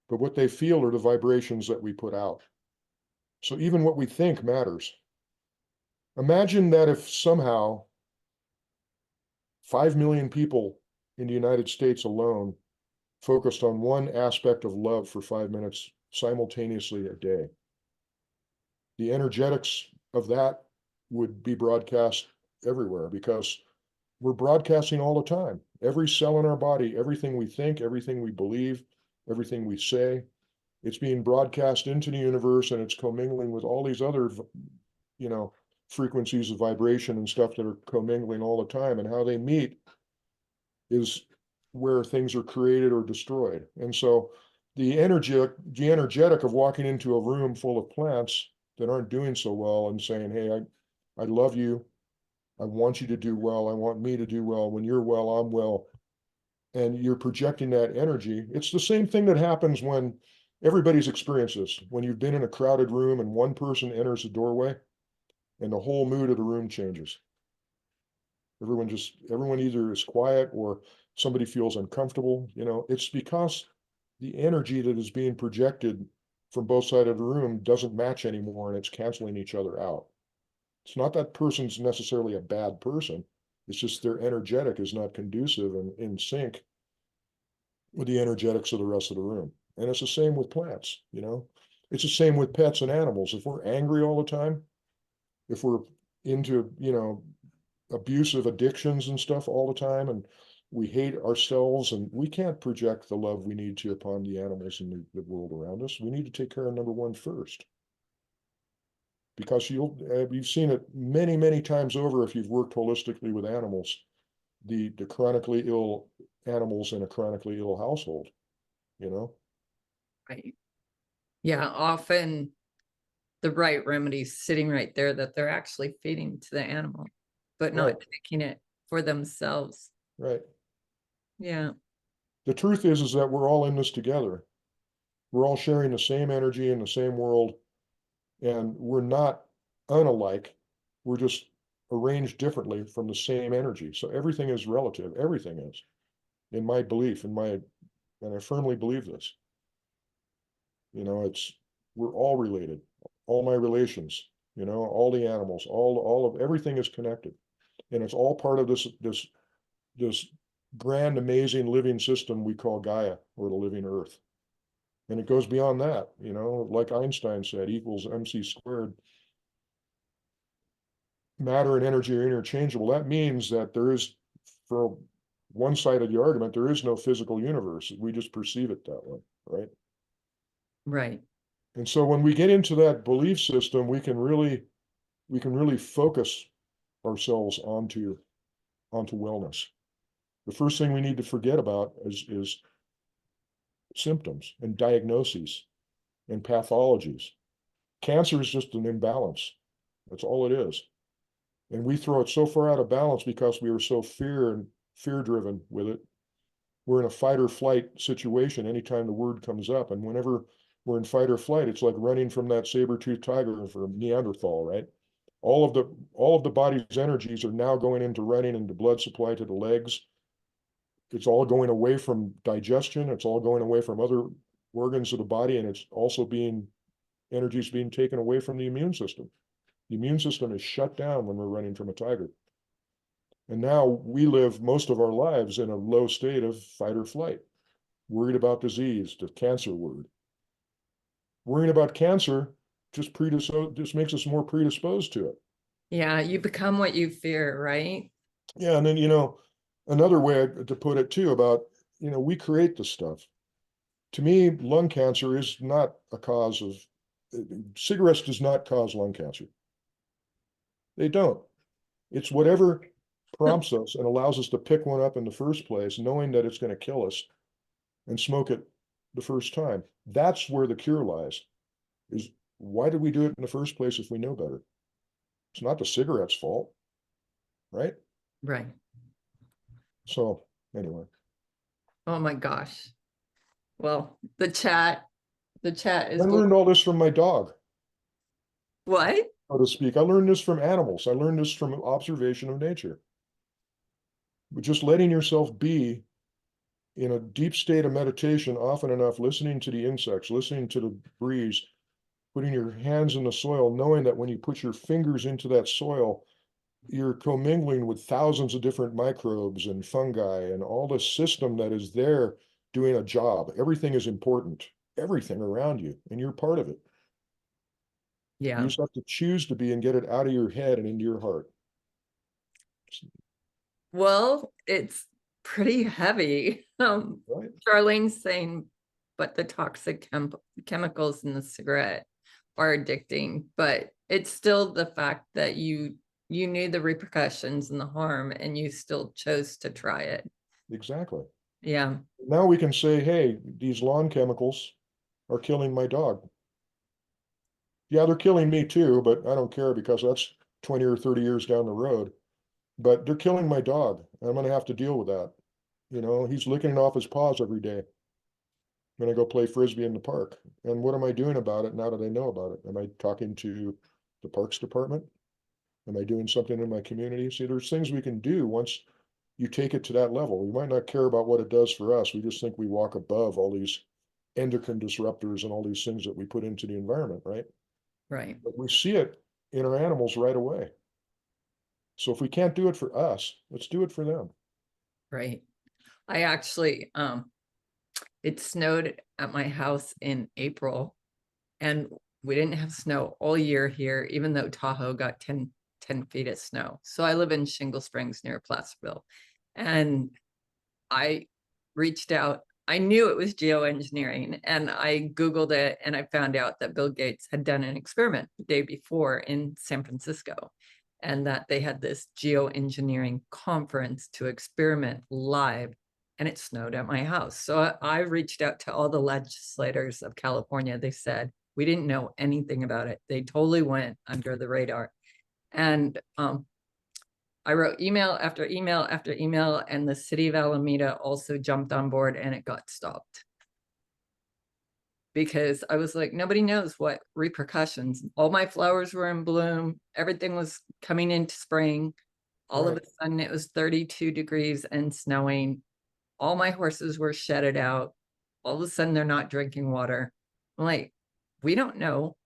but what they feel are the vibrations that we put out. So even what we think matters. Imagine that if somehow 5 million people in the United States alone focused on one aspect of love for 5 minutes simultaneously a day. The energetics of that would be broadcast everywhere because we're broadcasting all the time. Every cell in our body, everything we think, everything we believe, everything we say, it's being broadcast into the universe and it's commingling with all these other, you know, frequencies of vibration and stuff that are commingling all the time. And how they meet is where things are created or destroyed. And so the energetic of walking into a room full of plants that aren't doing so well and saying, hey, I love you. I want you to do well. I want me to do well. When you're well, I'm well. And you're projecting that energy. It's the same thing that happens when everybody's experienced this. When you've been in a crowded room and one person enters the doorway and the whole mood of the room changes. Everyone either is quiet or somebody feels uncomfortable. You know, it's because the energy that is being projected from both sides of the room doesn't match anymore and it's canceling each other out. It's not that person's necessarily a bad person. It's just their energetic is not conducive and in sync with the energetics of the rest of the room. And it's the same with plants, you know. It's the same with pets and animals. If we're angry all the time, if we're into, you know, abusive addictions and stuff all the time, and we hate ourselves, and we can't project the love we need to upon the animals in the world around us. We need to take care of number one first. Because you've seen it many, many times over if you've worked holistically with animals, the chronically ill animals in a chronically ill household, you know? Right. Yeah, often the right remedies sitting right there that they're actually feeding to the animal, but Right, not taking it for themselves. right. Yeah, The truth is that we're all in this together. We're all sharing the same energy in the same world, and we're not unalike. We're just arranged differently from the same energy. So everything is relative. Everything is, in my belief, and I firmly believe this. You know, we're all related. All my relations, you know, all the animals, all of everything is connected, and it's all part of this grand, amazing living system we call Gaia or the living Earth. And it goes beyond that, you know, like Einstein said, equals mc squared. Matter and energy are interchangeable. That means that there is, for one side of the argument, there is no physical universe. We just perceive it that way, right? right. And so when we get into that belief system, we can really focus ourselves onto wellness. The first thing we need to forget about is symptoms and diagnoses and pathologies. Cancer is just an imbalance. That's all it is. And we throw it so far out of balance because we are so fear driven with it. We're in a fight or flight situation anytime the word comes up. And whenever we're in fight or flight, it's like running from that saber-toothed tiger from Neanderthal, right? All of the body's energies are now going into running into blood supply to the legs. It's all going away from digestion. It's all going away from other organs of the body, and it's also energy is being taken away from the immune system. The immune system is shut down when we're running from a tiger. And now we live most of our lives in a low state of fight or flight, worried about disease, the cancer word. Worrying about cancer just makes us more predisposed to it. Yeah, you become what you fear, right? Yeah, and then another way to put it too about we create this stuff. To me, lung cancer is not a cause of cigarettes does not cause lung cancer. They don't. It's whatever prompts us and allows us to pick one up in the first place, knowing that it's going to kill us, and smoke it the first time. That's where the cure lies. Is why did we do it in the first place if we know better? It's not the cigarette's fault, right? Right. So anyway, Oh my gosh. Well, the chat I is going. learned all this from my dog, What? so to speak. I learned this from animals. I learned this from observation of nature. But just letting yourself be in a deep state of meditation often enough, listening to the insects, listening to the breeze, putting your hands in the soil, knowing that when you put your fingers into that soil, you're commingling with thousands of different microbes and fungi and all the system that is there doing a job. Everything is important, everything around you, and you're part of it. You Yeah. just have to choose to be and get it out of your head and into your heart. Well, it's pretty heavy. Right? Charlene's saying, but the toxic chemicals in the cigarette are addicting, but it's still the fact that you knew the repercussions and the harm and you still chose to try it. Exactly. Yeah. Now we can say, hey, these lawn chemicals are killing my dog. Yeah, they're killing me too, but I don't care because that's 20 or 30 years down the road. But they're killing my dog. I'm going to have to deal with that. He's licking it off his paws every day when I go play frisbee in the park. And what am I doing about it now that I know about it? Am I talking to the parks department? Am I doing something in my community? See, there's things we can do once you take it to that level. We might not care about what it does for us. We just think we walk above all these endocrine disruptors and all these things that we put into the environment, right? Right. But we see it in our animals right away. So if we can't do it for us, let's do it for them. Right. I actually it snowed at my house in April and we didn't have snow all year here, even though Tahoe got 10 feet of snow. So I live in Shingle Springs near Placerville. And I reached out. I knew it was geoengineering and I Googled it and I found out that Bill Gates had done an experiment the day before in San Francisco and that they had this geoengineering conference to experiment live and it snowed at my house. So I reached out to all the legislators of California. They said, we didn't know anything about it. They totally went under the radar. And I wrote email after email after email, and the city of Alameda also jumped on board and it got stopped. Because I was like, nobody knows what repercussions. All my flowers were in bloom, everything was coming into spring. All of Right. a sudden, it was 32 degrees and snowing. All my horses were shedded out. All of a sudden, they're not drinking water. I'm like, we don't know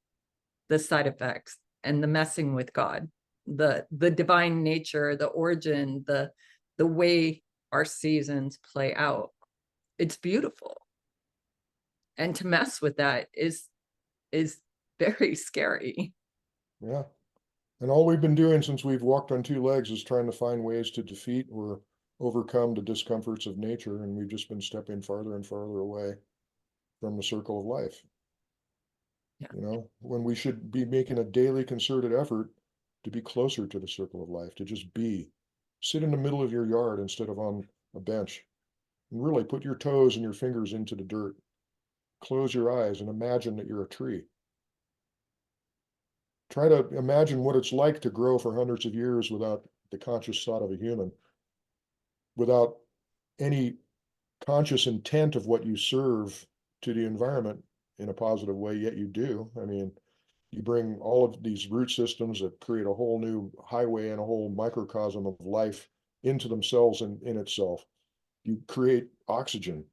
the side effects and the messing with God, the divine nature, the origin, the way our seasons play out. It's beautiful. And to mess with that is very scary. Yeah. And all we've been doing since we've walked on two legs is trying to find ways to defeat or overcome the discomforts of nature. And we've just been stepping farther and farther away from the circle of life. Yeah. When we should be making a daily concerted effort to be closer to the circle of life, to just be, sit in the middle of your yard instead of on a bench and really put your toes and your fingers into the dirt. close your eyes and imagine that you're a tree. Try to imagine what it's like to grow for hundreds of years without the conscious thought of a human, without any conscious intent of what you serve to the environment in a positive way, yet you do. I mean, you bring all of these root systems that create a whole new highway and a whole microcosm of life into themselves and in itself. You create oxygen,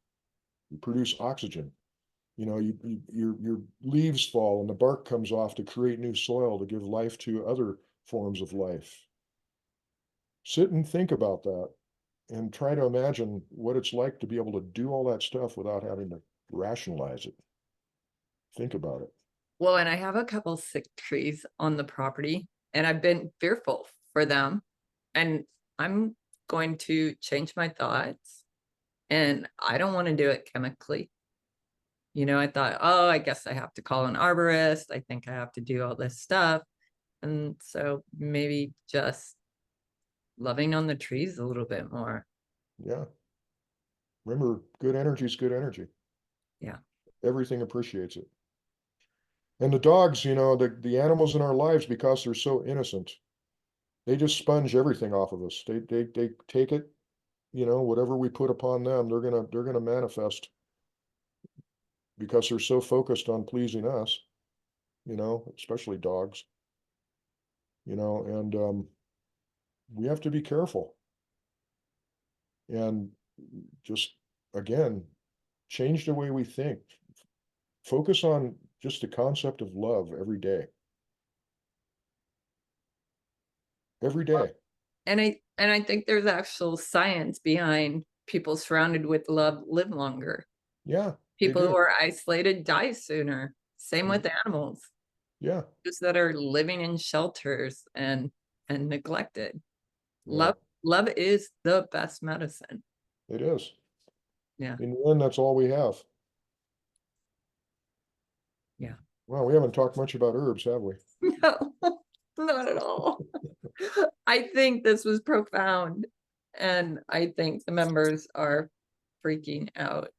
you produce oxygen. You know, your leaves fall and the bark comes off to create new soil to give life to other forms of life. Sit and think about that and try to imagine what it's like to be able to do all that stuff without having to rationalize it. Think about it. Well, and I have a couple sick trees on the property, and I've been fearful for them. And I'm going to change my thoughts. And I don't want to do it chemically. You know, I thought, oh, I guess I have to call an arborist. I think I have to do all this stuff. And so maybe just loving on the trees a little bit more. Yeah. Remember, good energy is good energy. Yeah. Everything appreciates it. And the dogs, you know, the animals in our lives, because they're so innocent, they just sponge everything off of us. They take it, you know, whatever we put upon them, they're gonna manifest because they're so focused on pleasing us, you know, especially dogs, you know, and we have to be careful and just again change the way we think. Focus on just the concept of love every day. Every day. And I think there's actual science behind people surrounded with love live longer. Yeah, they People who do. are isolated die sooner. Same with Mhm. animals. Yeah, Those that are living in shelters and neglected. yeah, Love is the best medicine. it is. Yeah. In the end, that's all we have. Yeah. Well, we haven't talked much about herbs, have we? No, not at all. I think this was profound. And I think the members are freaking out.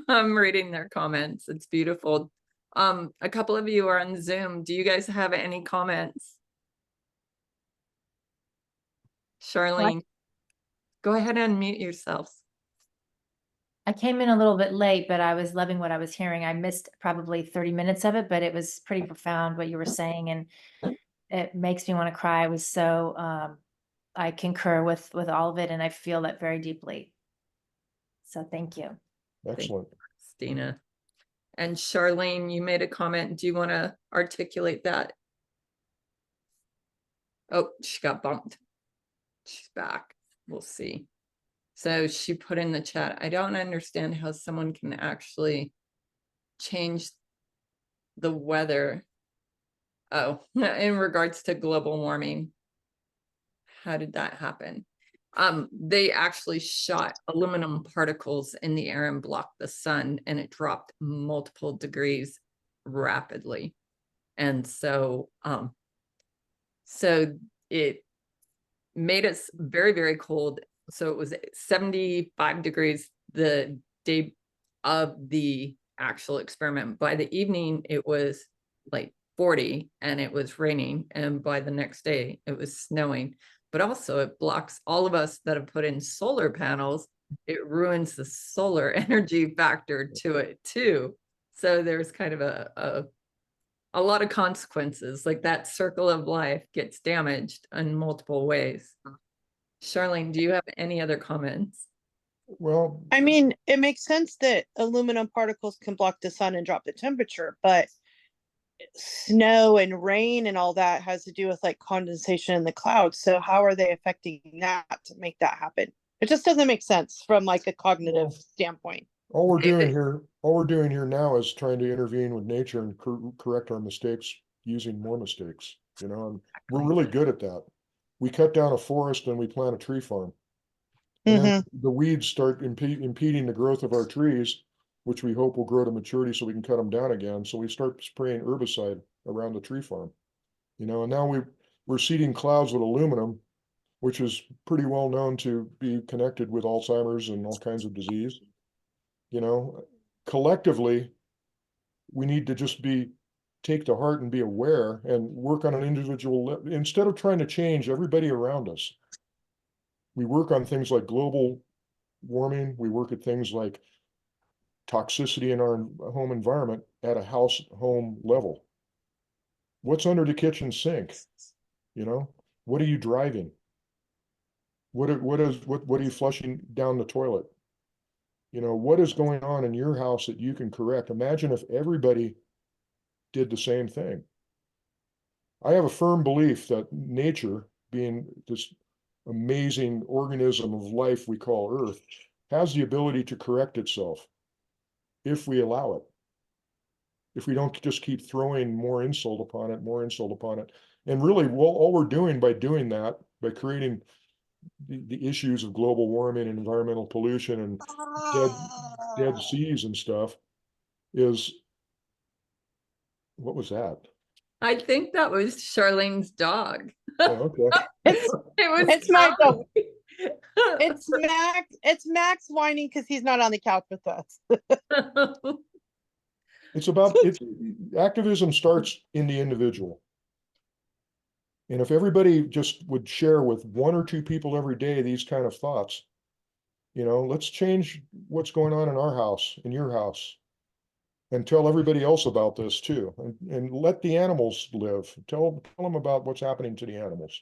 I'm reading their comments. It's beautiful. A couple of you are on Zoom. Do you guys have any comments? Well, Charlene, go ahead and mute yourselves. I came in a little bit late, but I was loving what I was hearing. I missed probably 30 minutes of it, but it was pretty profound what you were saying, and it makes me want to cry. I was so I concur with all of it, and I feel that very deeply. So thank you. Thank you, Excellent. Christina. And Charlene, you made a comment. Do you want to articulate that? Oh, she got bumped. She's back. We'll see. So she put in the chat, I don't understand how someone can actually change the weather. Oh, in regards to global warming. How did that happen? They actually shot aluminum particles in the air and blocked the sun, and it dropped multiple degrees rapidly. And so it made us very, very cold. So it was 75 degrees the day of the actual experiment. By the evening, it was like 40 and it was raining. And by the next day, it was snowing. But also, it blocks all of us that have put in solar panels. It ruins the solar energy factor to it, too. So there's kind of a lot of consequences, like that circle of life gets damaged in multiple ways. Charlene, do you have any other comments? Well, I mean, it makes sense that aluminum particles can block the sun and drop the temperature, but snow and rain and all that has to do with like condensation in the clouds. So how are they affecting that to make that happen? It just doesn't make sense from like a cognitive well, standpoint. David, all we're doing here now is trying to intervene with nature and correct our mistakes using more mistakes, you know, and we're really good at that. We cut down a forest and we plant a tree farm. And then Mm-hmm. the weeds start impeding the growth of our trees, which we hope will grow to maturity so we can cut them down again. So we start spraying herbicide around the tree farm, you know, and now we're seeding clouds with aluminum, which is pretty well known to be connected with Alzheimer's and all kinds of disease. You know, collectively, we need to just take to heart and be aware and work on an individual, instead of trying to change everybody around us. We work on things like global warming. We work at things like toxicity in our home environment at a home level. What's under the kitchen sink? You know, what are you driving? What are you flushing down the toilet? You know, what is going on in your house that you can correct? Imagine if everybody did the same thing. I have a firm belief that nature, being this amazing organism of life we call Earth, has the ability to correct itself if we allow it. If we don't just keep throwing more insult upon it, more insult upon it. And really, well, all we're doing by doing that, by creating the issues of global warming and environmental pollution and dead seas and stuff, is, what was that? I think that was Charlene's dog. Oh, okay. It's It was It's my dog. Maui. It's Max whining because he's not on the couch with us. Activism starts in the individual. And if everybody just would share with one or two people every day these kind of thoughts, you know, let's change what's going on in our house, in your house, and tell everybody else about this too, and let the animals live. Tell them about what's happening to the animals.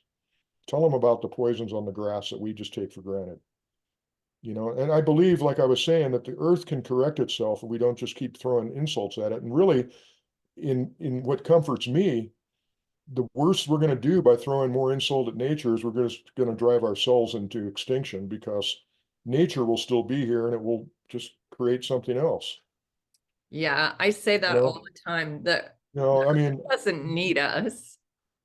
Tell them about the poisons on the grass that we just take for granted. You know, and I believe, like I was saying, that the earth can correct itself if we don't just keep throwing insults at it. And really, in what comforts me, the worst we're going to do by throwing more insult at nature is we're going to drive ourselves into extinction, because nature will still be here and it will just create something else. Yeah, I say that You know? all the time. The I mean, doesn't need us.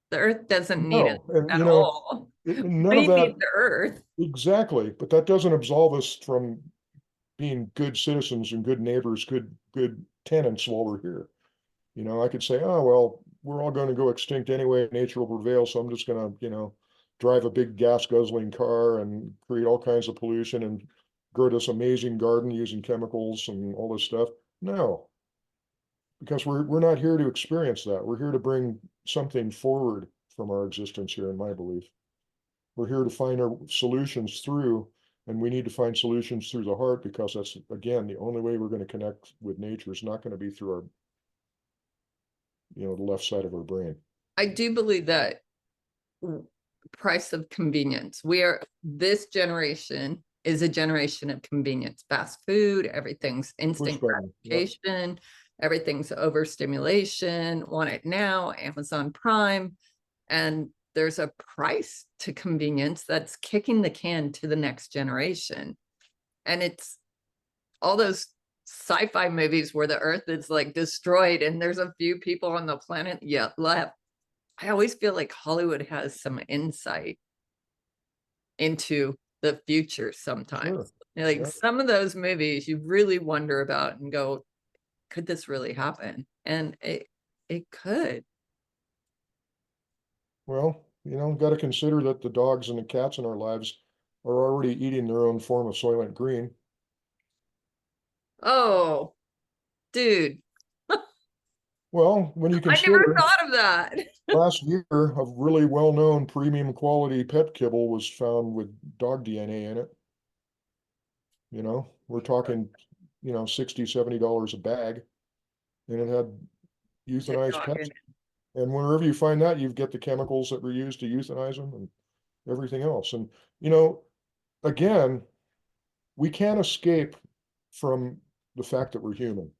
The earth doesn't need us no, and at all. none of We that need the earth. exactly, but that doesn't absolve us from being good citizens and good neighbors, good tenants while we're here. You know, I could say, oh, well, we're all going to go extinct anyway. Nature will prevail. So I'm just going to, you know, drive a big gas guzzling car and create all kinds of pollution and grow this amazing garden using chemicals and all this stuff. No, because we're not here to experience that. We're here to bring something forward from our existence here, in my belief. We're here to find our solutions through, and we need to find solutions through the heart, because that's, again, the only way we're going to connect with nature is not going to be through our, you know, the left side of our brain. I do believe that price of convenience. This generation is a generation of convenience. Fast food, everything's instant gratification, everything's overstimulation, want it now, Amazon Prime. And there's a price to convenience that's kicking the can to the next generation. And it's all those sci-fi movies where the earth is like destroyed and there's a few people on the planet yet left. I always feel like Hollywood has some insight into the future sometimes. Sure. Like some of those movies you really wonder about and go, could this really happen? And it could. Well, you know, got to consider that the dogs and the cats in our lives are already eating their own form of Soylent Green. Oh, dude. Well, when you I consider never thought of that. last year, a really well-known premium quality pet kibble was found with dog DNA in it. You know, we're talking, you know, $60, $70 a bag, and it had euthanized pets. And wherever you find that, you get the chemicals that were used to euthanize them and everything else. And, you know, again, we can't escape from the fact that we're human.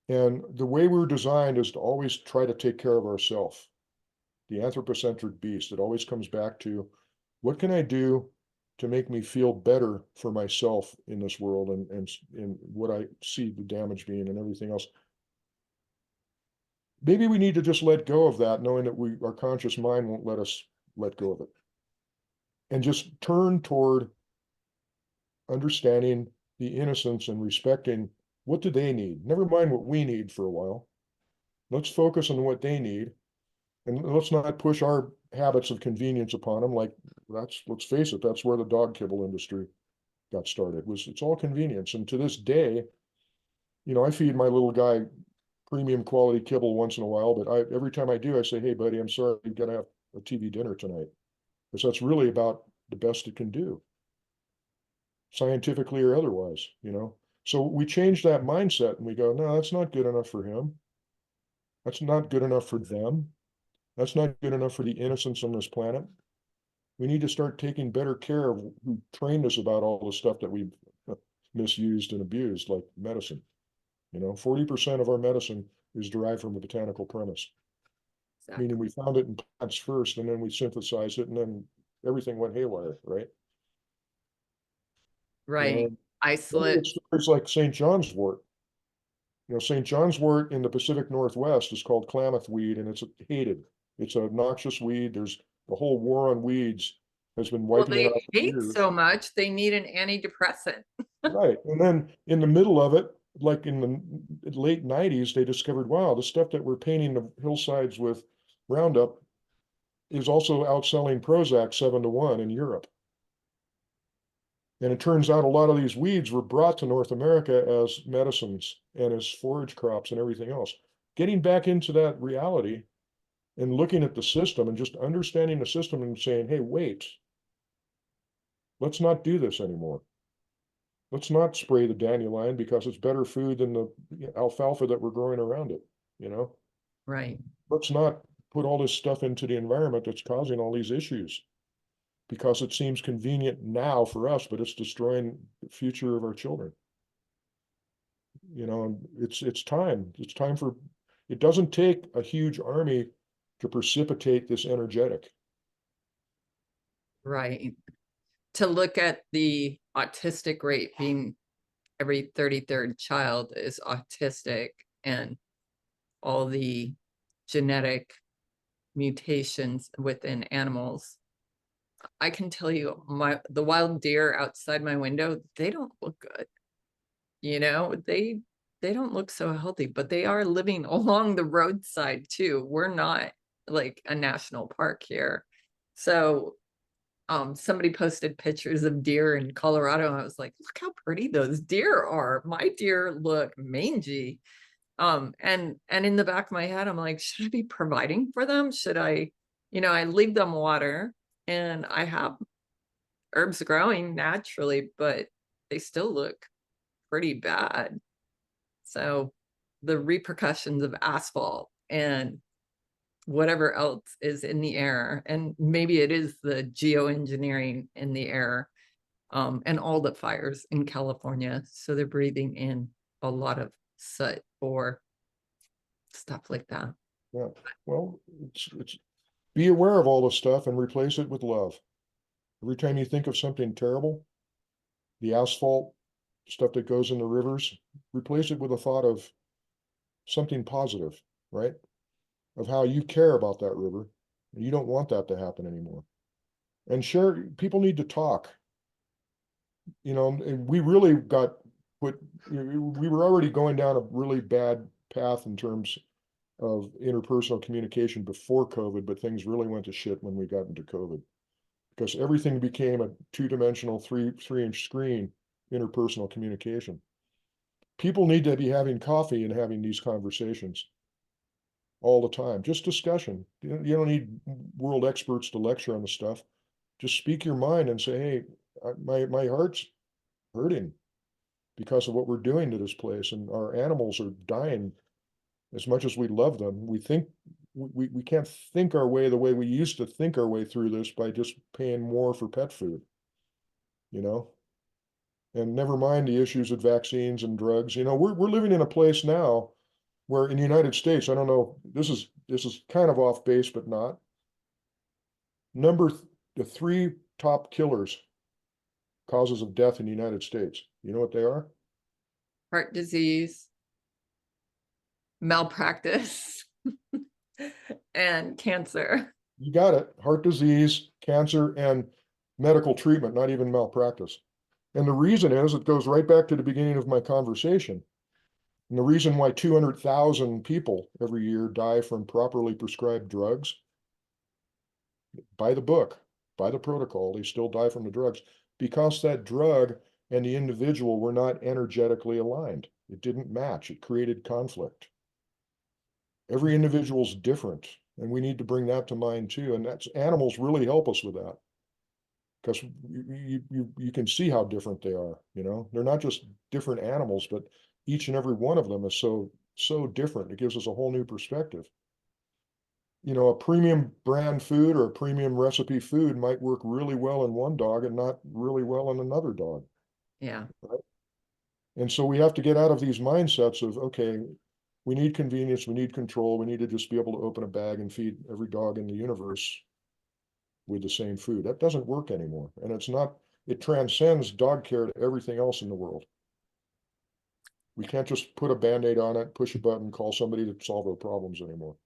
And the way we're designed is to always try to take care of ourselves. The anthropocentric beast, it always comes back to, what can I do to make me feel better for myself in this world, and what I see the damage being and everything else. Maybe we need to just let go of that, knowing that our conscious mind won't let us let go of it. And just turn toward understanding the innocence and respecting, what do they need? Never mind what we need for a while. Let's focus on what they need. And let's not push our habits of convenience upon them. Like, let's face it, that's where the dog kibble industry got started. It's all convenience. And to this day, you know, I feed my little guy premium quality kibble once in a while, but every time I do, I say, hey, buddy, I'm sorry, you're gonna have a TV dinner tonight. Because that's really about the best it can do, scientifically or otherwise, you know? So we change that mindset and we go, no, that's not good enough for him. That's not good enough for them. That's not good enough for the innocents on this planet. We need to start taking better care of who trained us about all the stuff that we've misused and abused, like medicine. You know, 40% of our medicine is derived from a botanical premise, meaning we found it in plants first and then we synthesized it and then everything went haywire, right? Right. You know, Isolate. it's stories like St. John's wort. You know, St. John's wort in the Pacific Northwest is called Klamath weed, and it's hated. It's a noxious weed. There's the whole war on weeds has been Well, wiping it they out for hate years. so much, they need an antidepressant. Right. And then in the middle of it, like in the late 90s, they discovered, wow, the stuff that we're painting the hillsides with Roundup is also outselling Prozac 7-1 in Europe. And it turns out a lot of these weeds were brought to North America as medicines and as forage crops and everything else. Getting back into that reality and looking at the system and just understanding the system and saying, hey, wait, let's not do this anymore. Let's not spray the dandelion because it's better food than the alfalfa that we're growing around it, you know? Right. Let's not put all this stuff into the environment that's causing all these issues because it seems convenient now for us, but it's destroying the future of our children. You know, it's time. It's time for, it doesn't take a huge army to precipitate this energetic. Right. To look at the autistic rate being every 33rd child is autistic, and all the genetic mutations within animals. I can tell you, the wild deer outside my window, they don't look good. You know, they don't look so healthy, but they are living along the roadside too. We're not like a national park here. So somebody posted pictures of deer in Colorado, and I was like, look how pretty those deer are. My deer look mangy. And in the back of my head, I'm like, should I be providing for them? Should I, I leave them water, and I have herbs growing naturally, but they still look pretty bad. So the repercussions of asphalt and whatever else is in the air, and maybe it is the geoengineering in the air, and all the fires in California. So they're breathing in a lot of soot or stuff like that. Yeah. Well, it's be aware of all this stuff and replace it with love. Every time you think of something terrible, the asphalt stuff that goes in the rivers, replace it with a thought of something positive, right? Of how you care about that river. And you don't want that to happen anymore. And share, people need to talk. You know, and we really got put, we were already going down a really bad path in terms of interpersonal communication before COVID, but things really went to shit when we got into COVID because everything became a two-dimensional, three-inch screen interpersonal communication. People need to be having coffee and having these conversations all the time, just discussion. You don't need world experts to lecture on the stuff. Just speak your mind and say, hey, my heart's hurting because of what we're doing to this place, and our animals are dying. As much as we love them, we think we can't think our way the way we used to think our way through this by just paying more for pet food, you know? And never mind the issues of vaccines and drugs. You know, we're living in a place now where in the United States, I don't know, this is kind of off base, but not. The 3 top killers, causes of death in the United States. You know what they are? Heart disease, malpractice, and cancer. You got it. Heart disease, cancer, and medical treatment, not even malpractice. And the reason is, it goes right back to the beginning of my conversation. And the reason why 200,000 people every year die from properly prescribed drugs, by the book, by the protocol, they still die from the drugs, because that drug and the individual were not energetically aligned. It didn't match. It created conflict. Every individual's different, and we need to bring that to mind too. And that's, animals really help us with that. Because you can see how different they are, you know? They're not just different animals, but each and every one of them is so different. It gives us a whole new perspective. You know, a premium brand food or a premium recipe food might work really well in one dog and not really well in another dog. Yeah. And so we have to get out of these mindsets of, okay, we need convenience, we need control, we need to just be able to open a bag and feed every dog in the universe with the same food. That doesn't work anymore. And it's not, it transcends dog care to everything else in the world. We can't just put a Band-Aid on it, push a button, call somebody to solve our problems anymore.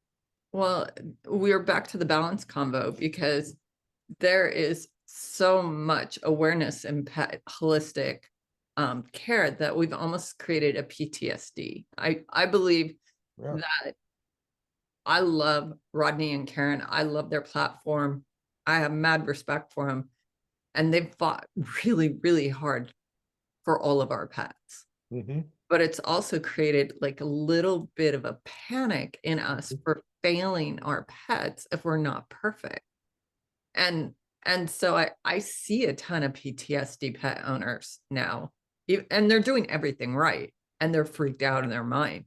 Well, we're back to the balance combo because there is so much awareness in pet holistic care that we've almost created a PTSD. I believe Yeah. that I love Rodney and Karen. I love their platform. I have mad respect for them. And they've fought really, really hard for all of our pets. Mm-hmm. But it's also created like a little bit of a panic in us for failing our pets if we're not perfect. And so I see a ton of PTSD pet owners now, and they're doing everything right, and they're freaked out in their mind.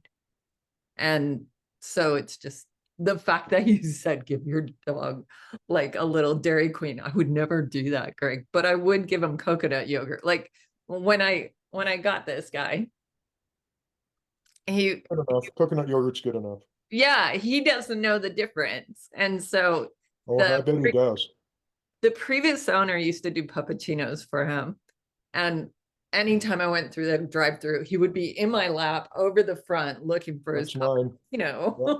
And so it's just the fact that you said give your dog like a little Dairy Queen. I would never do that, Greg, but I would give him coconut yogurt. Like when I got this guy, Good enough. Coconut yogurt's good enough. yeah, he doesn't know the difference. And so Oh, I bet he does. the previous owner used to do puppuccinos for him. And anytime I went through the drive-through, he would be in my lap over the front looking for That's his mine. puppuccino. Yep.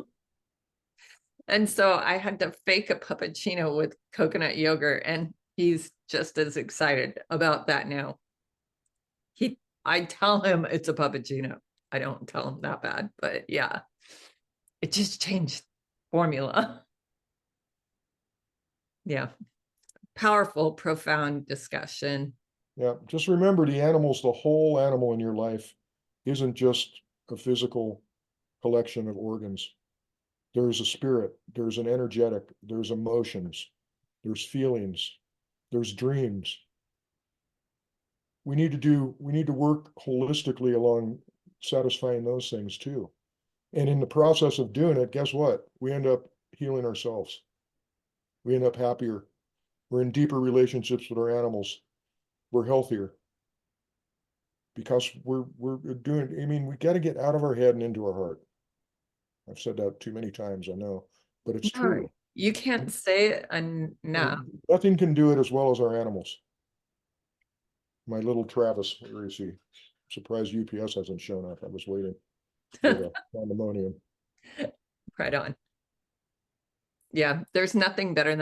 And so I had to fake a puppuccino with coconut yogurt, and he's just as excited about that now. I tell him it's a puppuccino. I don't tell him that bad, but yeah, it just changed formula. Yeah, powerful, profound discussion. Yeah, just remember the animals, the whole animal in your life isn't just a physical collection of organs. There's a spirit, there's an energetic, there's emotions, there's feelings, there's dreams. We need to work holistically along satisfying those things too. And in the process of doing it, guess what? We end up healing ourselves. We end up happier. We're in deeper relationships with our animals. We're healthier. Because we're doing, I mean, we got to get out of our head and into our heart. I've said that too many times, I know, but it's true. You can't say it enough. Nothing can do it as well as our animals. My little Travis, where is he? Surprised UPS hasn't shown up. I was waiting for the pandemonium. Right on. Yeah, there's nothing better than